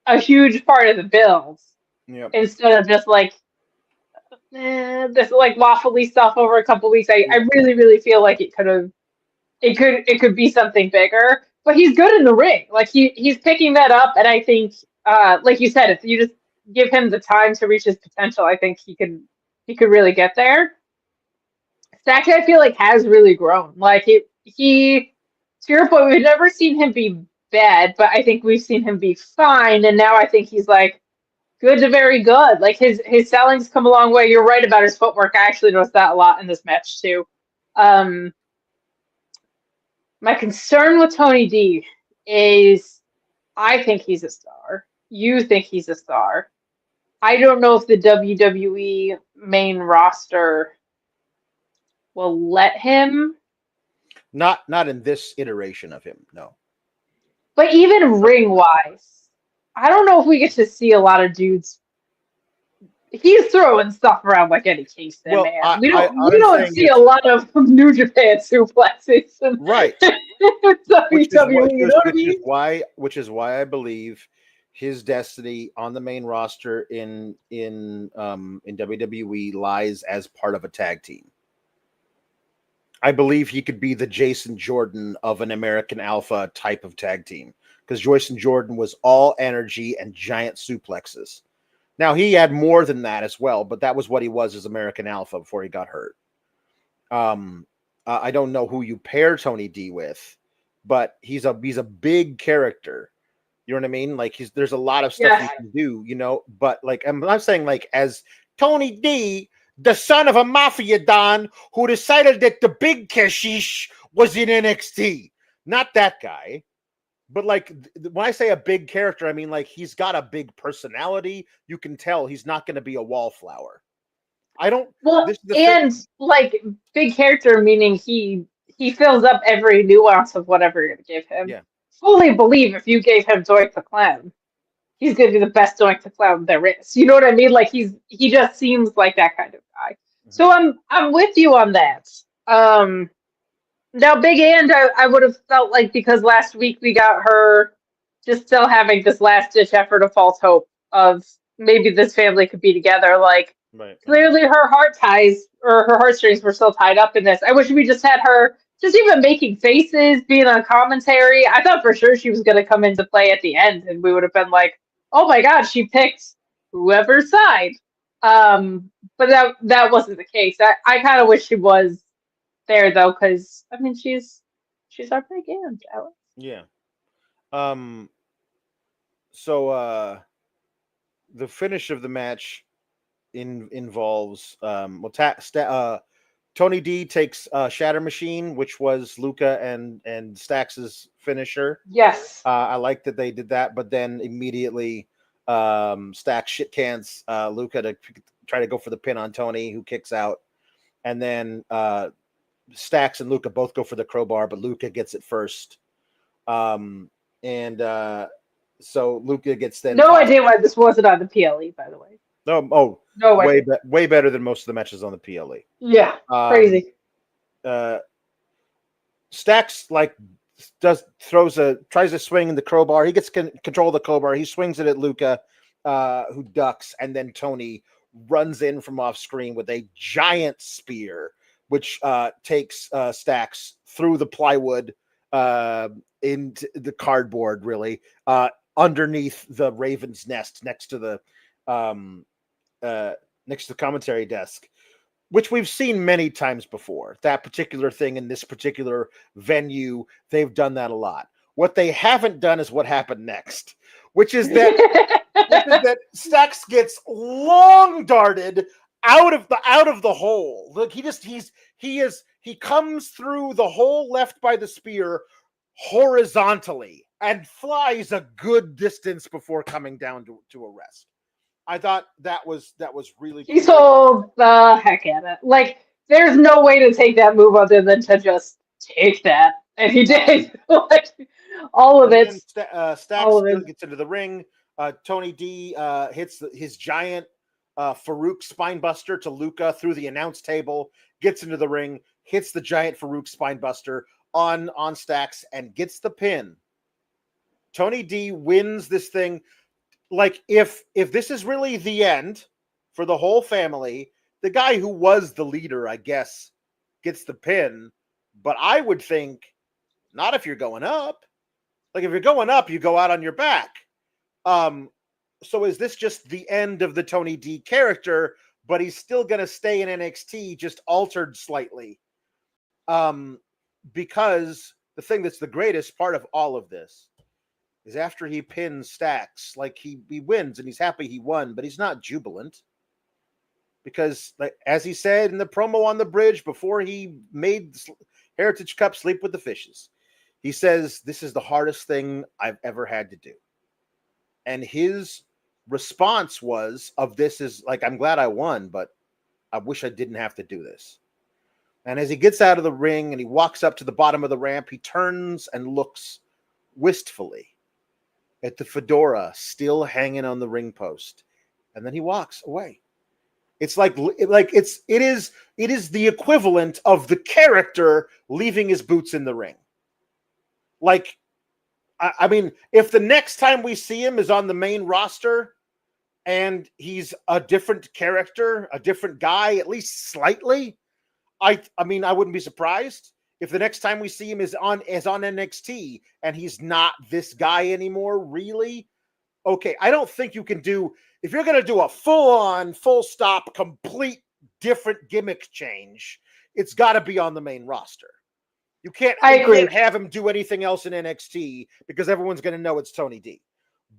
a huge part of the build, instead of just this waffly stuff over a couple weeks, I really, really feel like it could be something bigger. But he's good in the ring. He's picking that up, and I think, like you said, if you just give him the time to reach his potential, I think he could really get there. Stacks, I feel has really grown. He, to your point, we've never seen him be bad, but I think we've seen him be fine, and now I think he's good to very good. His selling's come a long way. You're right about his footwork. I actually noticed that a lot in this match too. My concern with Tony D is I think he's a star. You think he's a star. I don't know if the WWE main roster will let him. Not in this iteration of him, no. But even ring-wise, I don't know if we get to see a lot of dudes. He's throwing stuff around like Eddie Kingston, man. We don't see a lot of New Japan suplexes. Right. Which is why I believe his destiny on the main roster in WWE lies as part of a tag team. I believe he could be the Jason Jordan of an American Alpha type of tag team, because Jason Jordan was all energy and giant suplexes. Now, he had more than that as well, but that was what he was as American Alpha before he got hurt. I don't know who you pair Tony D with, but he's a big character. You know what I mean? There's a lot of stuff he can do, but I'm not saying as Tony D, the son of a mafia don who decided that the big Kashish was in NXT. Not that guy. But when I say a big character, I mean he's got a big personality. You can tell he's not going to be a wallflower. I don't. Well, This is the thing. and like big character meaning he fills up every nuance of whatever you're gonna give him. Yeah. Fully believe if you gave him Zoink the Clown, he's gonna be the best Zoink the Clown there is. You know what I mean? Like he just seems like that kind of guy. So I'm with you on that. Now Big and I would have felt like because last week we got her just still having this last ditch effort of false hope of maybe this family could be together. Like Right. clearly her heart ties or her heartstrings were still tied up in this. I wish we just had her just even making faces, being on commentary. I thought for sure she was going to come into play at the end, and we would have been like, "Oh my God, she picked whoever's side." But that wasn't the case. I kind of wish she was there though, because I mean she's our big aunt, Alex. Yeah. So the finish of the match involves Tony D takes Shatter Machine, which was Luca and Stax's finisher. Yes. I like that they did that, but then immediately Stax shit cans Luca to try to go for the pin on Tony, who kicks out, and then Stax and Luca both go for the crowbar, but Luca gets it first. So Luca gets then. No idea why this wasn't on the PLE, by the way. No, No way idea. way better than most of the matches on the PLE. Yeah, crazy. Stax tries to swing in the crowbar. He gets control of the crowbar. He swings it at Luca, who ducks, and then Tony runs in from off screen with a giant spear, which takes Stax through the plywood into the cardboard, really, underneath the Raven's nest next to the commentary desk, which we've seen many times before. That particular thing in this particular venue, they've done that a lot. What they haven't done is what happened next, which is that Stax gets long darted out of the hole. Look, he comes through the hole left by the spear horizontally and flies a good distance before coming down to a rest. I thought that was really He sold the heck at it. Like, there's no way to take that move other than to just take that, and he did. Like, all of it. Stax gets into the ring. Tony D hits his giant Farouk spinebuster to Luca through the announce table. Gets into the ring, hits the giant Farouk spinebuster on Stax, and gets the pin. Tony D wins this thing. Like, if this is really the end for the whole family, the guy who was the leader, I guess, gets the pin. But I would think not if you're going up. Like, if you're going up, you go out on your back. So is this just the end of the Tony D character, but he's still going to stay in NXT, just altered slightly? Because the thing that's the greatest part of all of this is after he pins Stax, like he wins and he's happy he won, but he's not jubilant. Because, like, as he said in the promo on the bridge before he made Heritage Cup sleep with the fishes, he says, "This is the hardest thing I've ever had to do." And his response is like, "I'm glad I won, but I wish I didn't have to do this." And as he gets out of the ring and he walks up to the bottom of the ramp, he turns and looks wistfully at the fedora still hanging on the ring post, and then he walks away. It's it is the equivalent of the character leaving his boots in the ring. Like, I mean, if the next time we see him is on the main roster and he's a different character, a different guy, at least slightly, I mean, I wouldn't be surprised if the next time we see him is on NXT and he's not this guy anymore, really. Okay, I don't think you can do, if you're going to do a full-on, full-stop, complete different gimmick change, it's got to be on the main roster. You can't have him do anything else in NXT because everyone's going to know it's Tony D.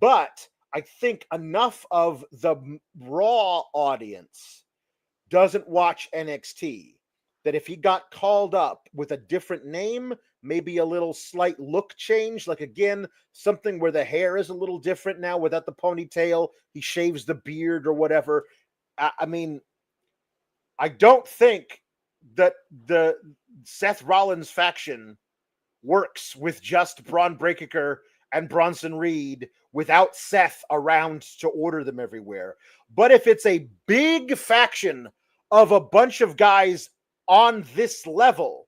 But I think enough of the Raw audience doesn't watch NXT that if he got called up with a different name, maybe a little slight look change, like, again, something where the hair is a little different now without the ponytail, he shaves the beard or whatever. I mean, I don't think that the Seth Rollins faction works with just Braun Breaker and Bronson Reed without Seth around to order them everywhere. But if it's a big faction of a bunch of guys on this level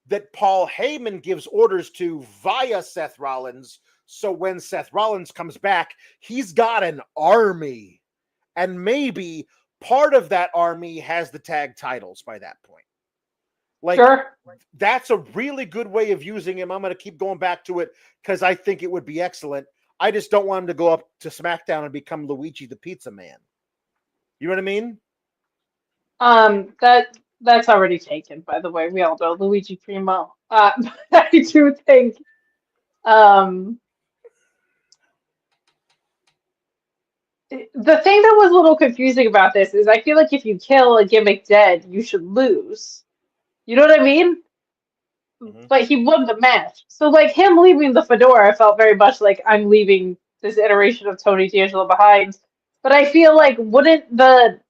that Paul Heyman gives orders to via Seth Rollins, so when Seth Rollins comes back, he's got an army. And maybe part of that army has the tag titles by that point. Like, Sure. That's a really good way of using him. I'm going to keep going back to it because I think it would be excellent. I just don't want him to go up to SmackDown and become Luigi the Pizza Man. You know what I mean? That's already taken, by the way. We all know Luigi Primo. I do think the thing that was a little confusing about this is I feel like if you kill a gimmick dead, you should lose. You know what I mean? Mm-hmm. But he won the match. So like him leaving the fedora felt very much like I'm leaving this iteration of Tony D'Angelo behind. But I feel like wouldn't the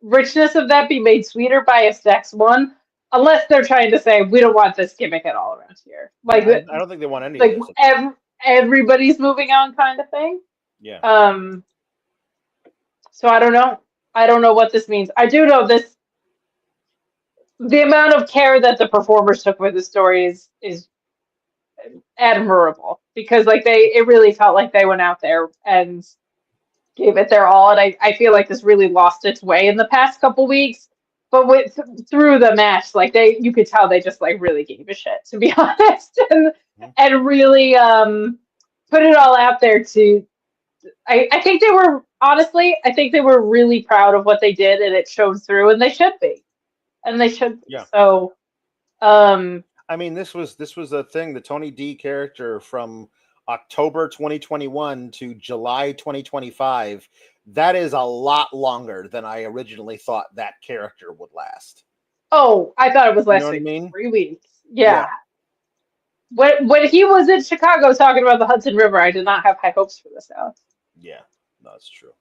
richness of that be made sweeter by a sex one? Unless they're trying to say we don't want this gimmick at all around here. Like I don't think they want any like of this. everybody's moving on kind of thing. Yeah. So I don't know. I don't know what this means. I do know this. The amount of care that the performers took with the story is admirable because like it really felt like they went out there and gave it their all, and I feel like this really lost its way in the past couple weeks. But through the match, like you could tell they just like really gave a shit, to be honest, and really put it all out there to. I think they were honestly, I think they were really proud of what they did, and it showed through, and they should be, Yeah. So, I mean, this was a thing. The Tony D character from October 2021 to July 2025. That is a lot longer than I originally thought that character would last. Oh, I thought it was last week. 3 weeks. Yeah. When he was in Chicago talking about the Hudson River, I did not have high hopes for this, Alex. Yeah, that's true.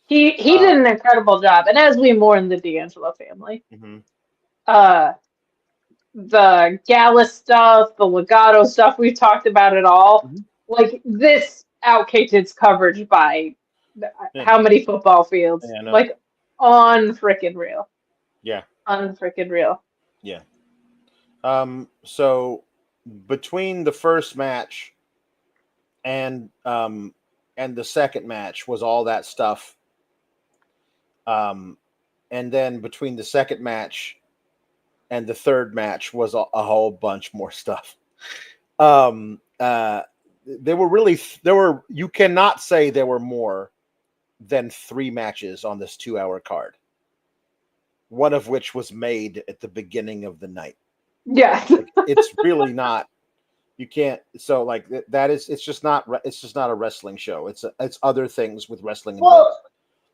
He did an incredible job, and as we mourn the D'Angelo family, the Gallus stuff, the Legato stuff, we've talked about it all. Mm-hmm. Like this outkicked its coverage by how many football fields? Yeah, like unfreaking real. Yeah. Unfreaking real. Yeah. So between the first match and the second match was all that stuff. And then between the second match and the third match was a whole bunch more stuff. You cannot say there were more than 3 matches on this 2-hour card. One of which was made at the beginning of the night. Yeah. It's really not. You can't. So like that is. It's just not a wrestling show. It's other things with wrestling involved. Well,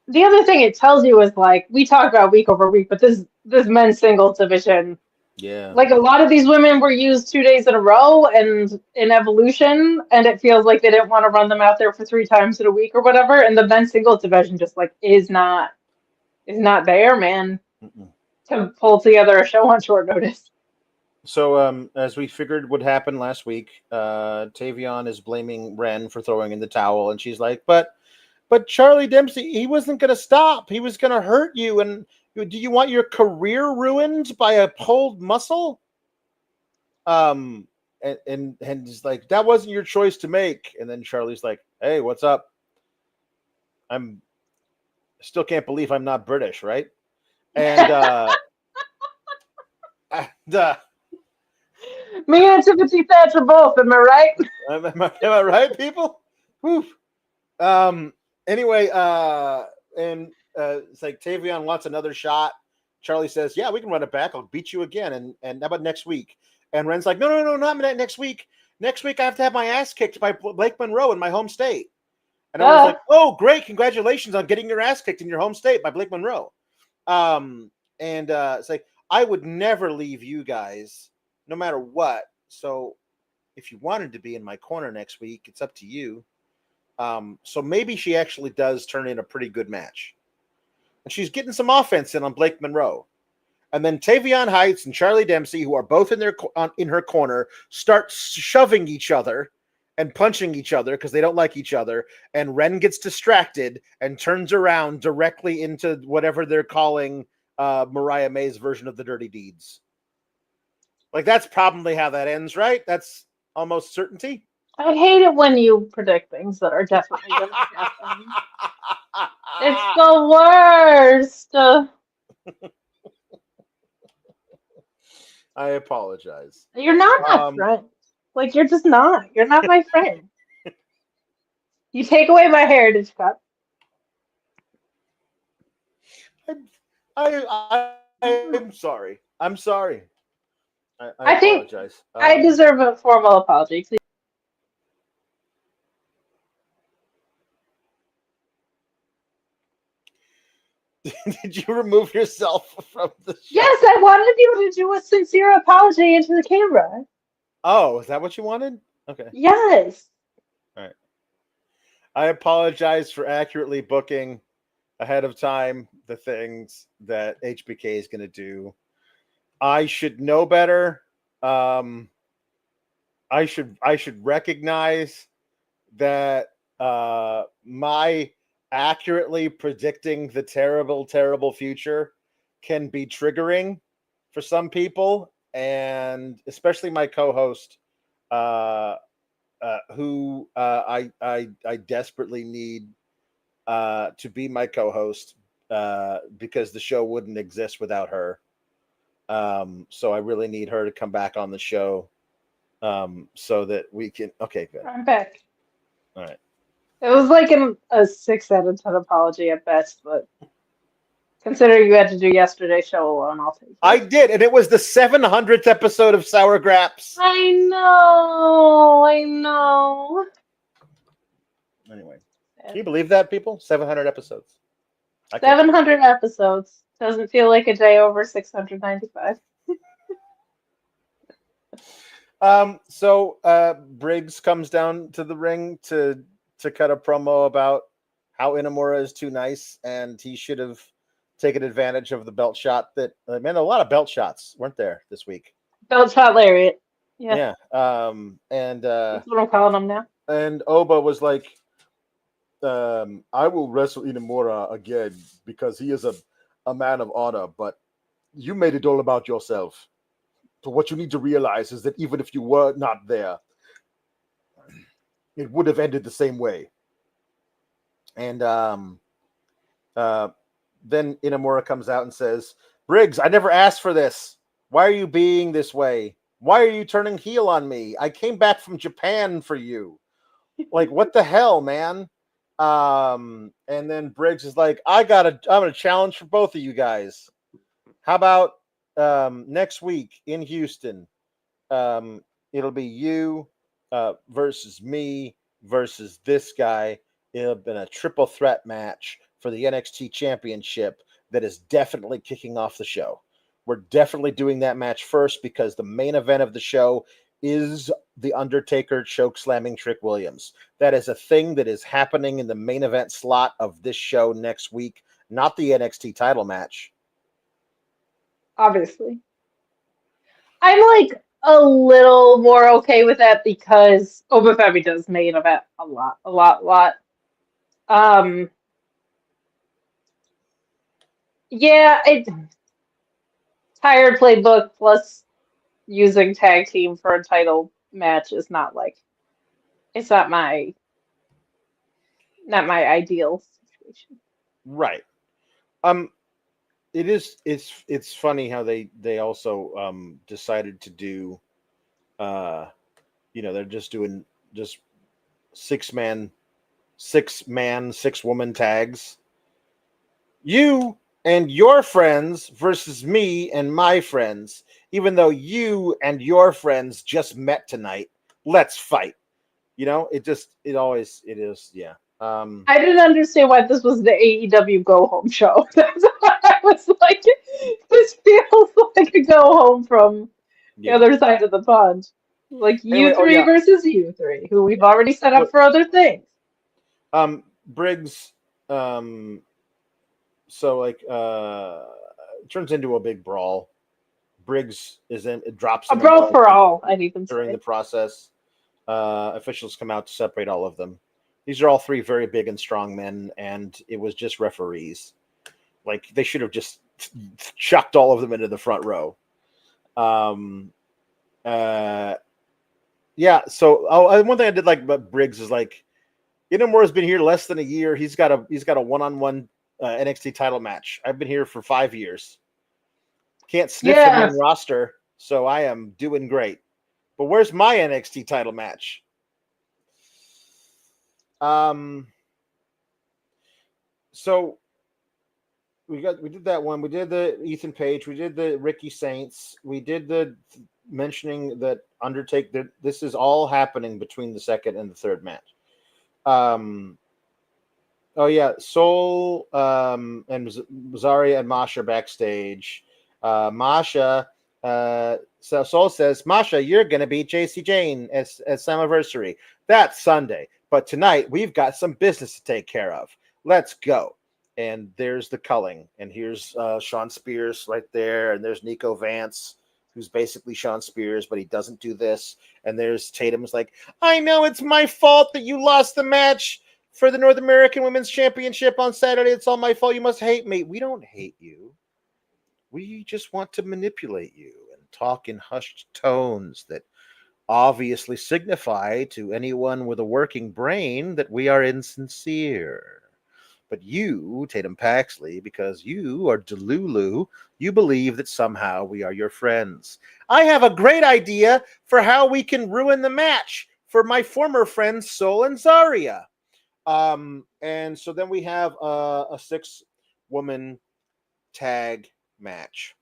the other thing it tells you is like we talk about week over week, but this men's singles division. Yeah. Like a lot of these women were used 2 days in a row and in Evolution, and it feels like they didn't want to run them out there for 3 times in a week or whatever. And the men's singles division just like is not there, man, to pull together a show on short notice. So as we figured would happen last week, Tavion is blaming Ren for throwing in the towel, and she's like, but Charlie Dempsey, he wasn't going to stop. He was going to hurt you. And do you want your career ruined by a pulled muscle? And he's like, that wasn't your choice to make. And then Charlie's like, hey, what's up? I still can't believe I'm not British, right? And me and Timothy Thatcher both, am I right? Am I right, people? Whew. Anyway, and it's like Tavion wants another shot. Charlie says, yeah, we can run it back. I'll beat you again. And how about next week? And Ren's like, no, not next week. Next week, I have to have my ass kicked by Blake Monroe in my home state. And I was like, oh, great. Congratulations on getting your ass kicked in your home state by Blake Monroe. It's like, I would never leave you guys, no matter what. So if you wanted to be in my corner next week, it's up to you. So maybe she actually does turn in a pretty good match. and she's getting some offense in on Blake Monroe. And then Tavion Heights and Charlie Dempsey, who are both in her corner, start shoving each other and punching each other because they don't like each other. And Ren gets distracted and turns around directly into whatever they're calling Mariah May's version of the Dirty Deeds. Like, that's probably how that ends, right? That's almost certainty. I hate it when you predict things that are definitely going to happen. It's the worst. I apologize. You're not my friend. Like, you're just not. You're not my friend. You take away my heritage cup. I'm sorry. I'm sorry. I think apologize. I deserve a formal apology. Please. Did you remove yourself from the show? Yes, I wanted you to do a sincere apology into the camera. Oh, is that what you wanted? Okay. Yes. All right. I apologize for accurately booking ahead of time the things that HBK is going to do. I should know better. I should recognize that my accurately predicting the terrible future can be triggering for some people, and especially my co-host, who I desperately need to be my co-host because the show wouldn't exist without her. So I really need her to come back on the show so that we can. Okay, good. I'm back. All right. It was like a 6 out of 10 apology at best, but considering you had to do yesterday's show alone, I'll take it. I did, and it was the 700th episode of Sour Graps. I know. Anyway, can you believe that, people? 700 episodes. 700 episodes. Doesn't feel like a day over 695. So Briggs comes down to the ring to cut a promo about how Inamura is too nice and he should have taken advantage of the belt shot that man, a lot of belt shots weren't there this week. Belt shot lariat. Yeah. And that's what I'm calling them now. And Oba was like, I will wrestle Inamura again because he is a man of honor, but you made it all about yourself. So what you need to realize is that even if you were not there, it would have ended the same way. And then Inamura comes out and says, Briggs, I never asked for this. Why are you being this way? Why are you turning heel on me? I came back from Japan for you. Like, what the hell, man? And then Briggs is like, I'm a challenge for both of you guys. How about next week in Houston? It'll be you versus me versus this guy. It'll have been a triple threat match for the NXT Championship that is definitely kicking off the show. We're definitely doing that match first because the main event of the show is the Undertaker choke slamming Trick Williams. That is a thing that is happening in the main event slot of this show next week, not the NXT title match. Obviously. I'm like a little more okay with that because Oba Femi does main event a lot. Yeah, tired playbook plus using tag team for a title match is not like it's not my ideal situation. Right. It's funny how they also decided to do they're just doing just six man, six woman tags. You and your friends versus me and my friends, even though you and your friends just met tonight. Let's fight. It is. Yeah. I didn't understand why this was the AEW go home show. That's why I was like, this feels like a go home from the other side of the pond. Like you three versus you three, who we've already set up for other things. Briggs So like it turns into a big brawl. Briggs is in, it drops A him brawl for all, I'd even during say. the process. Officials come out to separate all of them. These are all three very big and strong men, and it was just referees. Like they should have just chucked all of them into the front row. Yeah. So one thing I did like about Briggs is like, Inamura's been here less than a year. He's got a one-on-one NXT title match. I've been here for 5 years. Can't sniff the main roster, so I am doing great. But where's my NXT title match? So we did that one. We did the Ethan Page. We did the Ricky Saints. We did the mentioning that Undertaker. This is all happening between the second and the third match. Oh yeah, Soul and Zaria and Masha backstage. Masha, so Soul says, Masha, you're gonna beat JC Jane as Slammiversary. That's Sunday, but tonight we've got some business to take care of. Let's go. And there's the culling, and here's Sean Spears right there, and there's Nico Vance, who's basically Sean Spears, but he doesn't do this. And there's Tatum's like, I know it's my fault that you lost the match for the North American Women's Championship on Saturday. It's all my fault. You must hate me. We don't hate you. We just want to manipulate you and talk in hushed tones that obviously signify to anyone with a working brain that we are insincere. But you, Tatum Paxley, because you are Delulu, you believe that somehow we are your friends. I have a great idea for how we can ruin the match for my former friends Sol and Zaria. And so then we have a 6-woman tag match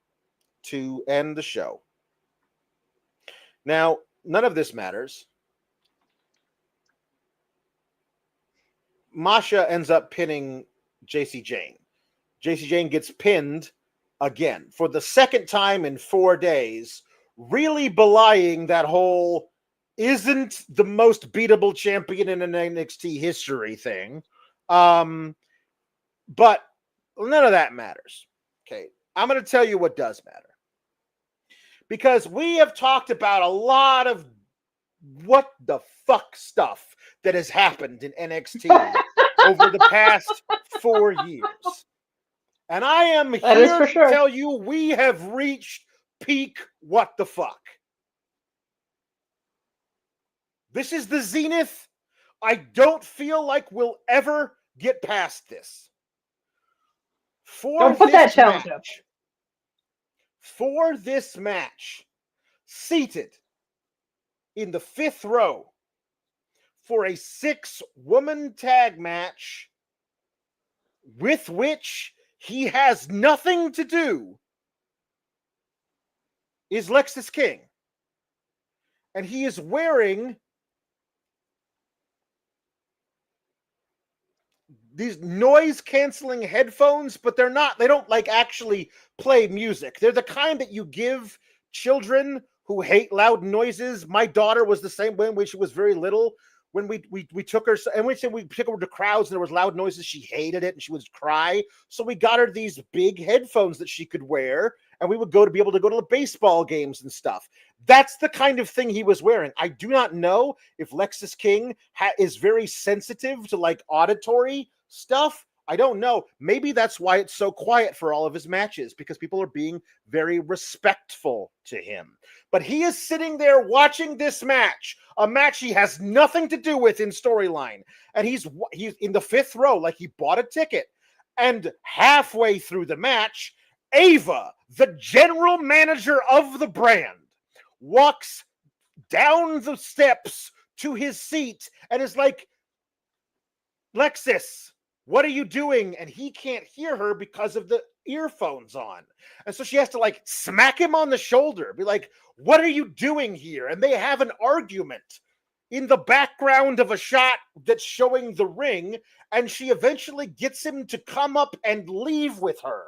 to end the show. Now, none of this matters. Masha ends up pinning JC Jane. JC Jane gets pinned again for the second time in 4 days, really belying that whole isn't the most beatable champion in an NXT history thing. But none of that matters. Okay, I'm going to tell you what does matter. Because we have talked about a lot of what the fuck stuff that has happened in NXT over the past 4 years. And I am here to tell you we have reached peak what the fuck. This is the zenith. I don't feel like we'll ever get past this. Don't put that challenge up. For this match, seated in the 5th row for a 6-woman tag match with which he has nothing to do is Lexis King. And he is wearing these noise-canceling headphones, but they don't like actually play music. They're the kind that you give children who hate loud noises. My daughter was the same way when she was very little. When we took her, and we took her to crowds and there was loud noises, she hated it and she would cry. So we got her these big headphones that she could wear, and we would be able to go to the baseball games and stuff. That's the kind of thing he was wearing. I do not know if Lexis King is very sensitive to like auditory stuff. I don't know. Maybe that's why it's so quiet for all of his matches, because people are being very respectful to him. But he is sitting there watching this match, a match he has nothing to do with in storyline. And he's in the 5th row, like he bought a ticket. And halfway through the match, Ava, the general manager of the brand, walks down the steps to his seat and is like, Lexis, what are you doing? And he can't hear her because of the earphones on. And so she has to like smack him on the shoulder, be like, what are you doing here? And they have an argument in the background of a shot that's showing the ring. And she eventually gets him to come up and leave with her.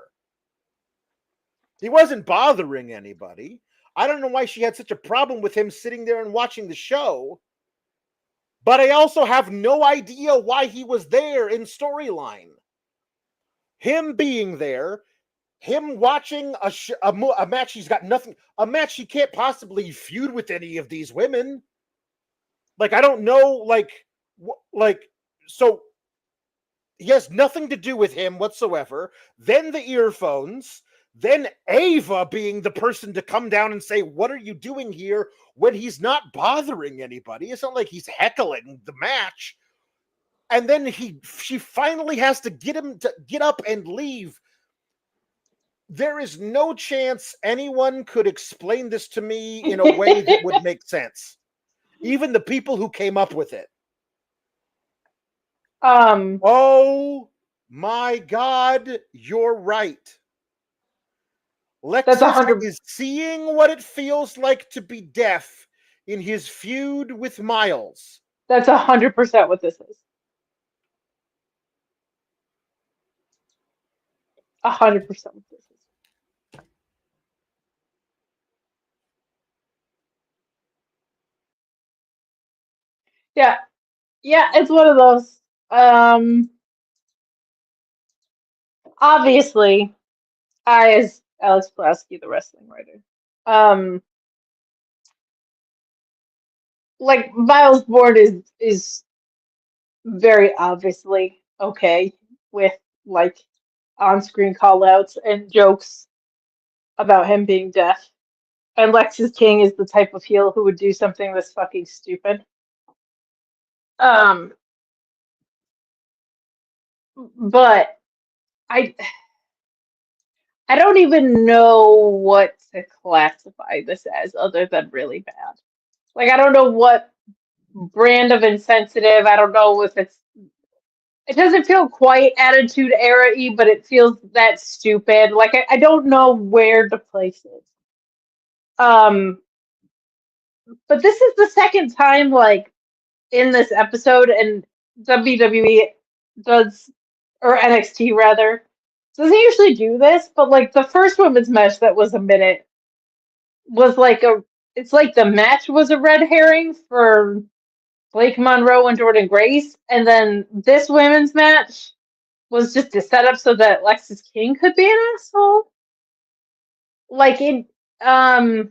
He wasn't bothering anybody. I don't know why she had such a problem with him sitting there and watching the show. But I also have no idea why he was there in storyline. him being there, him watching a match he's got nothing, a match he can't possibly feud with any of these women. Like, I don't know, so he has nothing to do with him whatsoever. Then the earphones, then Ava being the person to come down and say, what are you doing here, when he's not bothering anybody. It's not like he's heckling the match. And then she finally has to get him to get up and leave. There is no chance anyone could explain this to me in a way that would make sense. Even the people who came up with it. Oh my God, you're right. Lexus is seeing what it feels like to be deaf in his feud with Miles. That's 100% what this is. 100% what this is. Yeah. Yeah, it's one of those. Obviously, I, as Alex Pulaski, the wrestling writer, like Miles Bourne is very obviously okay with like on-screen call-outs and jokes about him being deaf. And Lexus King is the type of heel who would do something this fucking stupid. But I don't even know what to classify this as other than really bad. Like, I don't know what brand of insensitive. I don't know if it doesn't feel quite Attitude Era-y, but it feels that stupid. Like, I don't know where to place it. But this is the second time, like, in this episode, and WWE does, or NXT rather, doesn't usually do this, but like the first women's match that was a minute was like it's like the match was a red herring for Blake Monroe and Jordan Grace, and then this women's match was just a setup so that Lexus King could be an asshole. Like it, I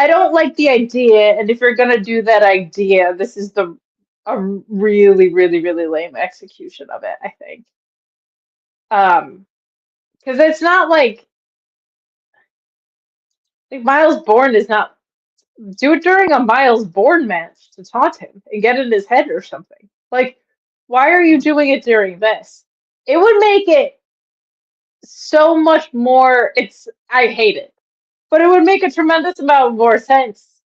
don't like the idea, and if you're gonna do that idea, this is a really, really, really lame execution of it, I think. Because it's not like Miles Bourne is not do it during a Miles Bourne match to taunt him and get in his head or something. Like, why are you doing it during this? It would make it so much more. I hate it, but it would make a tremendous amount more sense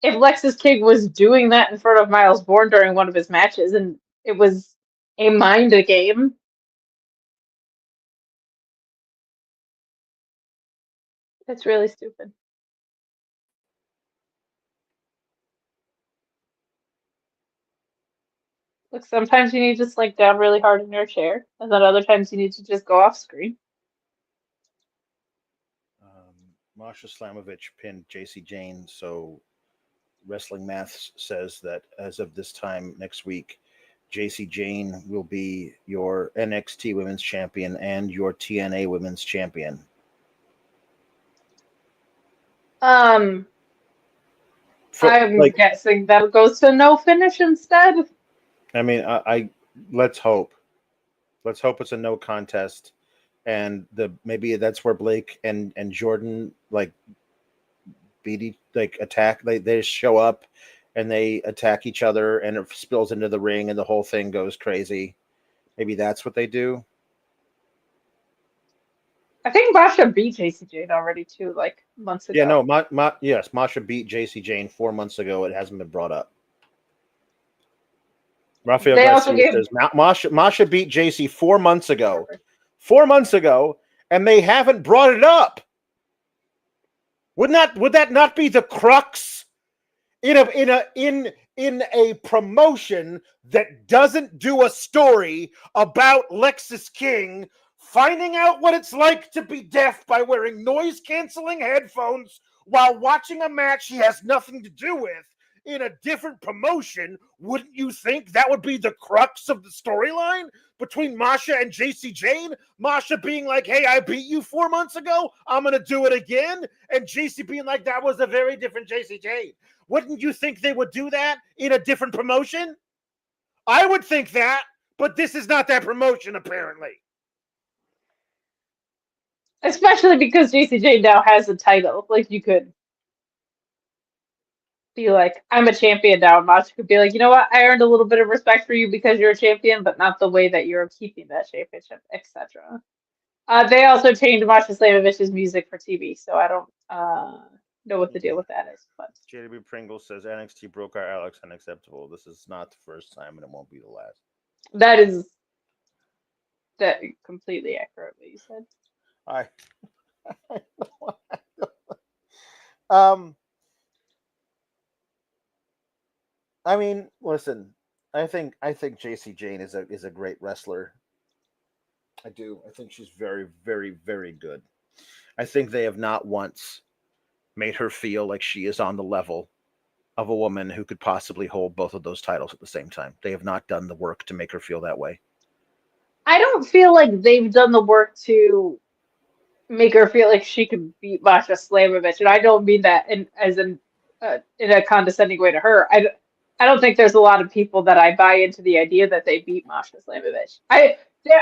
if Lexus King was doing that in front of Miles Bourne during one of his matches and it was a mind game. It's really stupid. Look, sometimes you need to slink down really hard in your chair, and then other times you need to just go off screen. Masha Slamovich pinned JC Jane, so Wrestling Maths says that as of this time next week, JC Jane will be your NXT Women's Champion and your TNA Women's Champion. I'm guessing that goes to no finish instead. I mean, I let's hope. Let's hope it's a no contest, and maybe that's where Blake and Jordan attack. They show up and they attack each other, and it spills into the ring, and the whole thing goes crazy. Maybe that's what they do. I think Masha beat JC Jane already too, like months ago. Yeah, no, yes, Masha beat JC Jane 4 months ago. It hasn't been brought up. Rafael Garcia says Masha beat JC 4 months ago. 4 months ago, and they haven't brought it up. Would that not be the crux in a promotion that doesn't do a story about Lexus King finding out what it's like to be deaf by wearing noise-canceling headphones while watching a match he has nothing to do with? in a different promotion, wouldn't you think that would be the crux of the storyline between Masha and JC Jane? Masha being like, hey, I beat you 4 months ago, I'm going to do it again. And JC being like, that was a very different JC Jane. Wouldn't you think they would do that in a different promotion? I would think that, but this is not that promotion, apparently. Especially because JCJ now has a title. Like, you could be like, I'm a champion now. And Masha could be like, you know what? I earned a little bit of respect for you because you're a champion, but not the way that you're keeping that championship, etc. They also changed Masha Slamovich's music for TV, so I don't know what the deal with that is. But JW Pringle says NXT broke our Alex unacceptable. This is not the first time, and it won't be the last. that is completely accurate what you said. I mean, listen. I think JC Jane is a great wrestler. I do. I think she's very, very, very good. I think they have not once made her feel like she is on the level of a woman who could possibly hold both of those titles at the same time. They have not done the work to make her feel that way. I don't feel like they've done the work to make her feel like she could beat Masha Slamovich, and I don't mean that in a condescending way to her. I don't think there's a lot of people that I buy into the idea that they beat Masha Slamovich.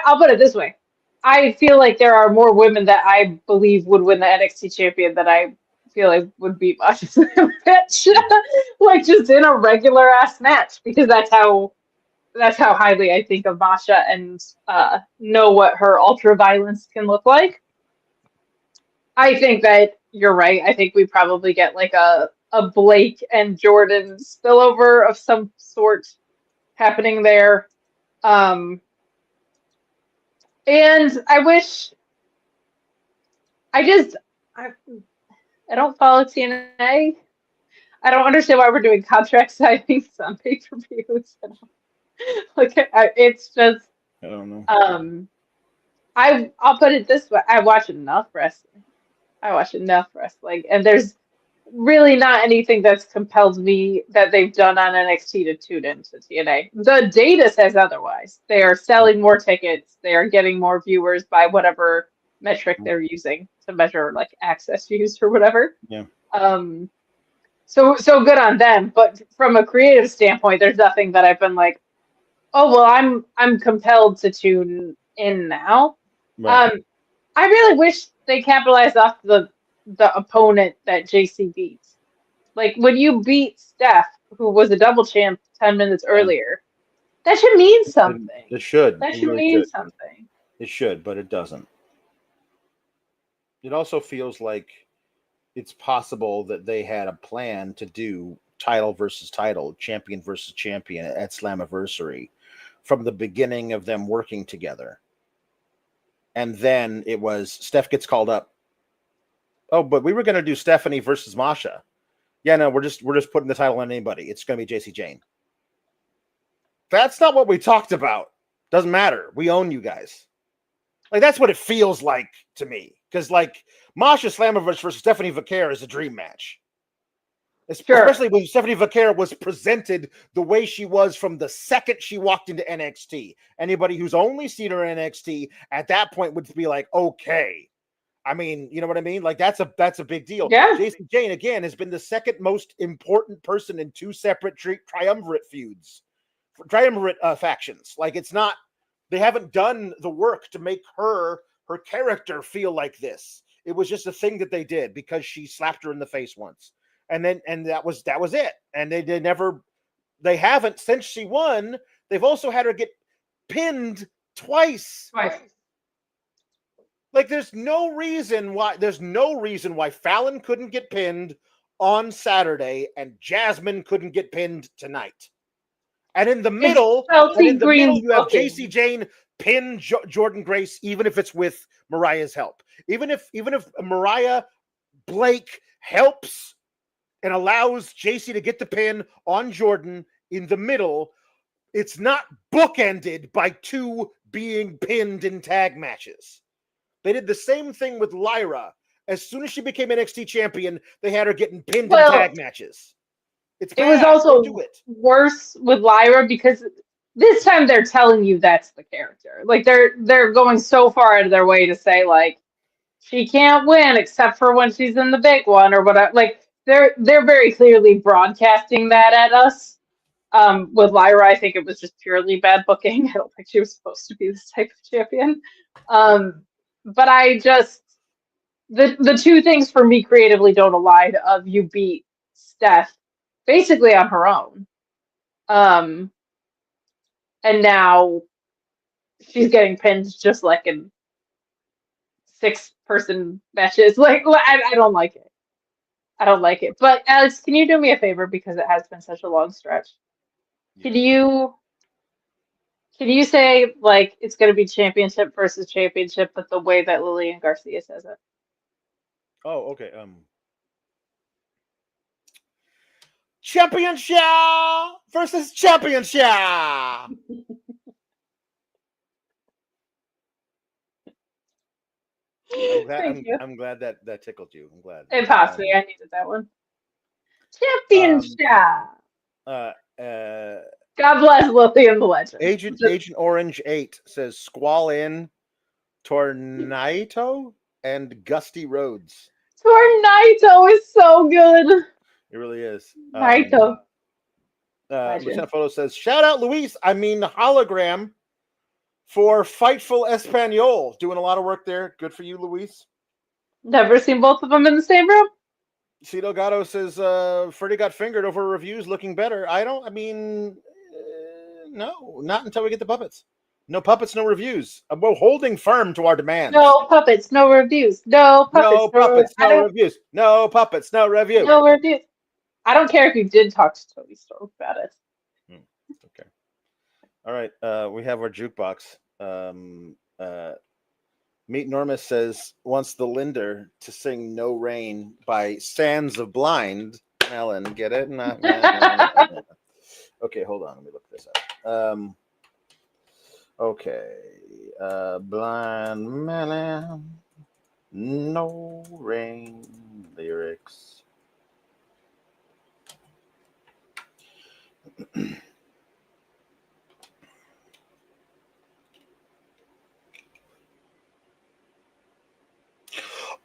I'll put it this way. I feel like there are more women that I believe would win the NXT champion that I feel like would beat Masha Slamovich. Like, just in a regular ass match, because that's how highly I think of Masha and know what her ultra violence can look like. I think that you're right. I think we probably get like a Blake and Jordan spillover of some sort happening there. And I wish I don't follow TNA. I don't understand why we're doing contract signings on pay-per-views. It's just I don't know. I'll put it this way: I watch enough wrestling, and there's really not anything that's compelled me that they've done on NXT to tune into TNA. The data says otherwise. They are selling more tickets. They are getting more viewers by whatever metric they're using to measure like access views or whatever. Yeah. So good on them. But from a creative standpoint, there's nothing that I've been like, oh well, I'm compelled to tune in now. Right. I really wish they capitalized off the opponent that JC beats. Like, when you beat Steph, who was a double champ 10 minutes earlier, that should mean something. It should. That should mean something. It should, but it doesn't. It also feels like it's possible that they had a plan to do title versus title, champion versus champion at Slammiversary from the beginning of them working together. And then it was Steph gets called up. Oh, but we were going to do Stephanie versus Masha. Yeah, no, we're just putting the title on anybody. It's going to be JC Jane. That's not what we talked about. Doesn't matter. We own you guys. Like, that's what it feels like to me. Because, like, Masha Slamovich versus Stephanie Vaquer is a dream match. Especially when Stephanie Vaquer was presented the way she was from the second she walked into NXT. Anybody who's only seen her in NXT at that point would be like, okay. I mean, you know what I mean? Like, that's a big deal. Yeah. JC Jane, again, has been the second most important person in two separate triumvirate feuds. Triumvirate factions. Like, it's not, they haven't done the work to make her character feel like this. It was just a thing that they did because she slapped her in the face once. And that was it. And they haven't, since she won, they've also had her get pinned twice. Like, there's no reason why Fallon couldn't get pinned on Saturday and Jasmine couldn't get pinned tonight. And in the middle, you have JC Jane pin Jordan Grace, even if it's with Mariah's help. Even if Mariah Blake helps and allows JC to get the pin on Jordan in the middle, it's not bookended by two being pinned in tag matches. They did the same thing with Lyra. As soon as she became NXT champion, they had her getting pinned in tag matches. It's It was bad. also Don't do it. worse with Lyra because this time they're telling you that's the character. Like they're going so far out of their way to say like she can't win except for when she's in the big one or whatever. Like they're very clearly broadcasting that at us. With Lyra, I think it was just purely bad booking. I don't think she was supposed to be this type of champion. But I just the two things for me creatively don't align. Of you beat Steph basically on her own, and now she's getting pinned just like in 6-person matches. Like I don't like it. I don't like it. But Alex, can you do me a favor because it has been such a long stretch? Can you say like it's going to be championship versus championship, but the way that Lillian Garcia says it? Oh, okay. Championship versus championship. Thank you. I'm glad that tickled you. I'm glad. It passed me. I needed that one. Championship. God bless Lillian the Legend. Agent Orange 8 says Squall in Tornado and Gusty Roads. Tornado is so good. It really is. Naito. Lieutenant Photo says, shout out Luis, hologram for Fightful Espanol. Doing a lot of work there. Good for you, Luis. Never seen both of them in the same room. Cito Gatto says, Freddie got fingered over reviews looking better. No, not until we get the puppets. No puppets, no reviews. We're holding firm to our demands. No puppets, no reviews. No puppets, no reviews. No puppets, no review. No reviews. I don't care if you did talk to Tony Storm about it. Okay. All right. We have our jukebox. Meet Normus says wants the Linder to sing "No Rain" by Sands of Blind. Ellen, get it? Okay, hold on. Let me look this up. Okay. Blind Melon, No Rain lyrics.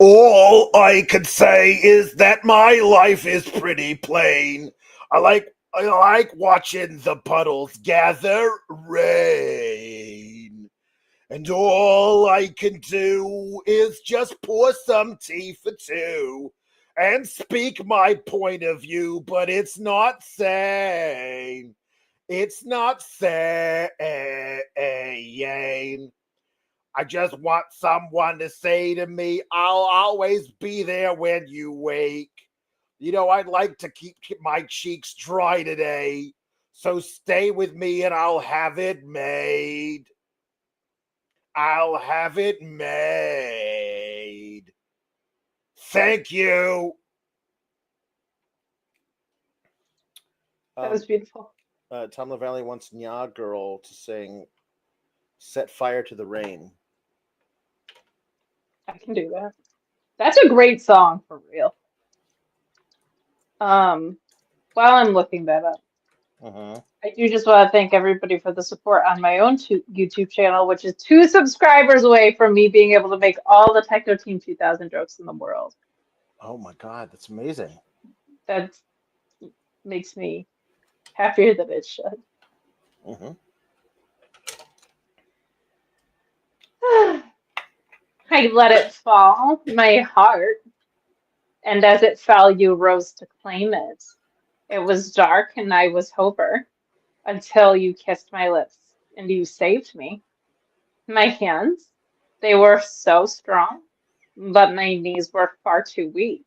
All I could say is that my life is pretty plain. I like watching the puddles gather rain. And all I can do is just pour some tea for two and speak my point of view, but it's not sane. It's not sane. I just want someone to say to me, I'll always be there when you wake. You know, I'd like to keep my cheeks dry today. So stay with me and I'll have it made. I'll have it made. Thank you. That was beautiful. Tom LaValle wants Nya Girl to sing Set Fire to the Rain. I can do that. That's a great song for real. While I'm looking that up, I do just want to thank everybody for the support on my own YouTube channel, which is 2 subscribers away from me being able to make all the Techno Team 2000 jokes in the world. Oh my God, that's amazing. That makes me happier than it should. I let it fall, my heart, and as it fell, you rose to claim it. It was dark and I was Hoper until you kissed my lips and you saved me. My hands, they were so strong, but my knees were far too weak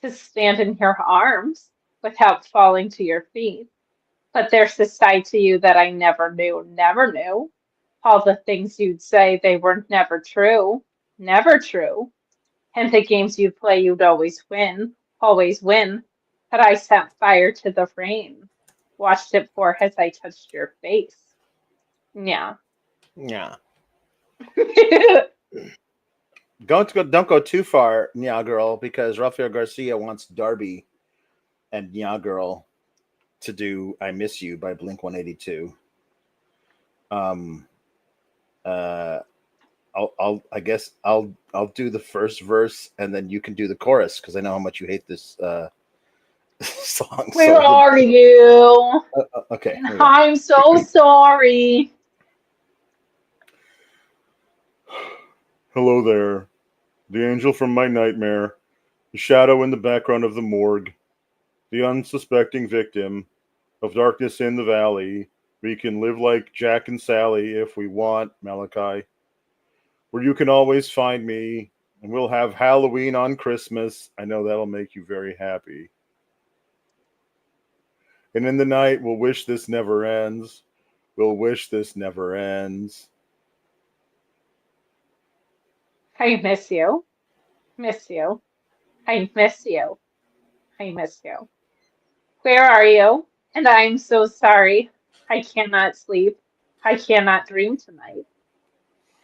to stand in your arms without falling to your feet. But there's a side to you that I never knew. All the things you'd say, they were never true. And the games you'd play, you'd always win. But I set fire to the rain. Watched it pour as I touched your face. Yeah. Don't go too far, Nya Girl, because Rafael Garcia wants Darby and Nya Girl to do "I Miss You" by Blink-182. I guess I'll do the first verse and then you can do the chorus because I know how much you hate this song. Where are you? Okay. I'm so sorry. Hello there, the angel from my nightmare, the shadow in the background of the morgue, the unsuspecting victim of darkness in the valley. We can live like Jack and Sally if we want, Malachi. Where you can always find me, and we'll have Halloween on Christmas. I know that'll make you very happy. And in the night, we'll wish this never ends. We'll wish this never ends. I miss you. Miss you. I miss you. I miss you. Where are you? And I'm so sorry. I cannot sleep. I cannot dream tonight.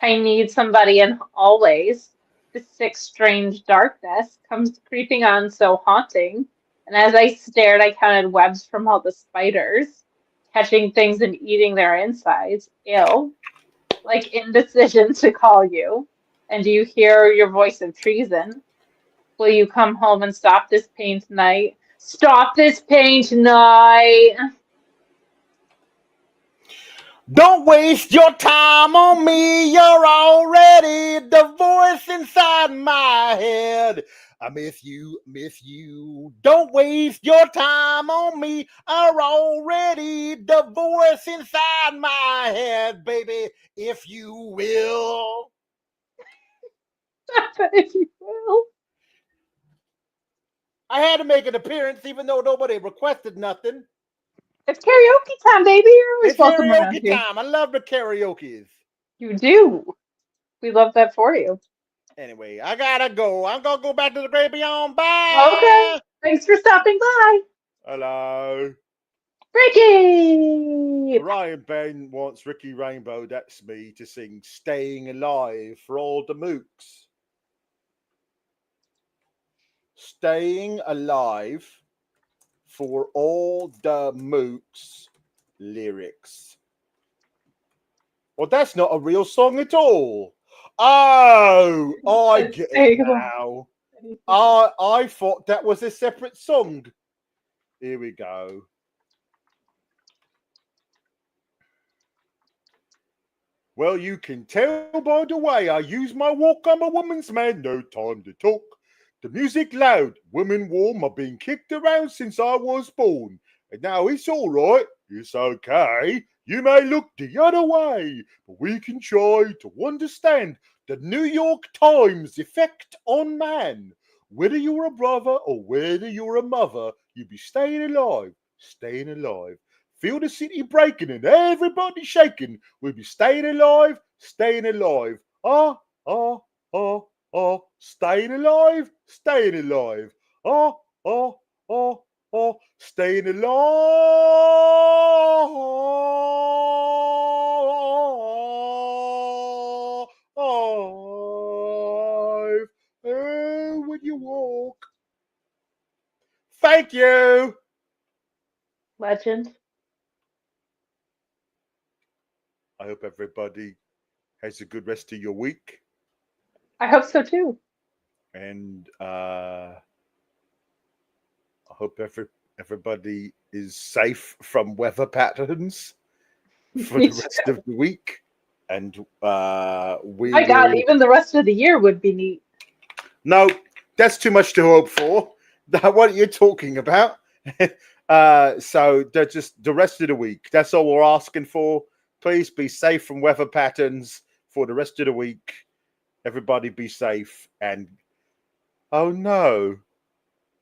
I need somebody, and always the sick, strange darkness comes creeping on so haunting. And as I stared, I counted webs from all the spiders, catching things and eating their insides. Ew. Like indecision to call you. And do you hear your voice of treason? Will you come home and stop this pain tonight? Stop this pain tonight! Don't waste your time on me. You're already the voice inside my head. I miss you, miss you. Don't waste your time on me. You're already the voice inside my head, baby, if you will. If you will. I had to make an appearance even though nobody requested nothing. It's karaoke time, baby. You're always It's welcome around karaoke here. time. I love the karaoke's. You do. We love that for you. Anyway, I gotta go. I'm gonna go back to the great beyond. Bye. Okay. Thanks for stopping by. Hello. Ricky! Ryan Ben wants Ricky Rainbow, that's me, to sing Staying Alive for all the mooks. Staying Alive for all the mooks lyrics. Well, that's not a real song at all. Oh, I get it now. I thought that was a separate song. Here we go. Well, you can tell by the way I use my walk, I'm a woman's man, no time to talk. The music loud, women warm, I've been kicked around since I was born. And now it's all right, it's okay. You may look the other way, but we can try to understand the New York Times effect on man. Whether you're a brother or whether you're a mother, you be staying alive, staying alive. Feel the city breaking and everybody shaking. We'll be staying alive, staying alive. Ah, ah, ah, ah. Staying alive, staying alive. Ah, ah, ah, ah. Staying alive. Oh, when you walk. Thank you. Legend. I hope everybody has a good rest of your week. I hope so too. And I hope everybody is safe from weather patterns for the rest of the week. And My God, even the rest of the year would be neat. No, that's too much to hope for. What are you talking about? So they're just the rest of the week. That's all we're asking for. Please be safe from weather patterns for the rest of the week. Everybody be safe. And oh no,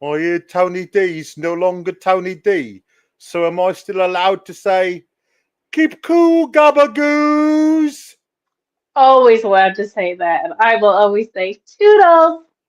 I hear Tony D's no longer Tony D. So am I still allowed to say, keep cool, gabagoos? Always allowed to say that. And I will always say, toodles.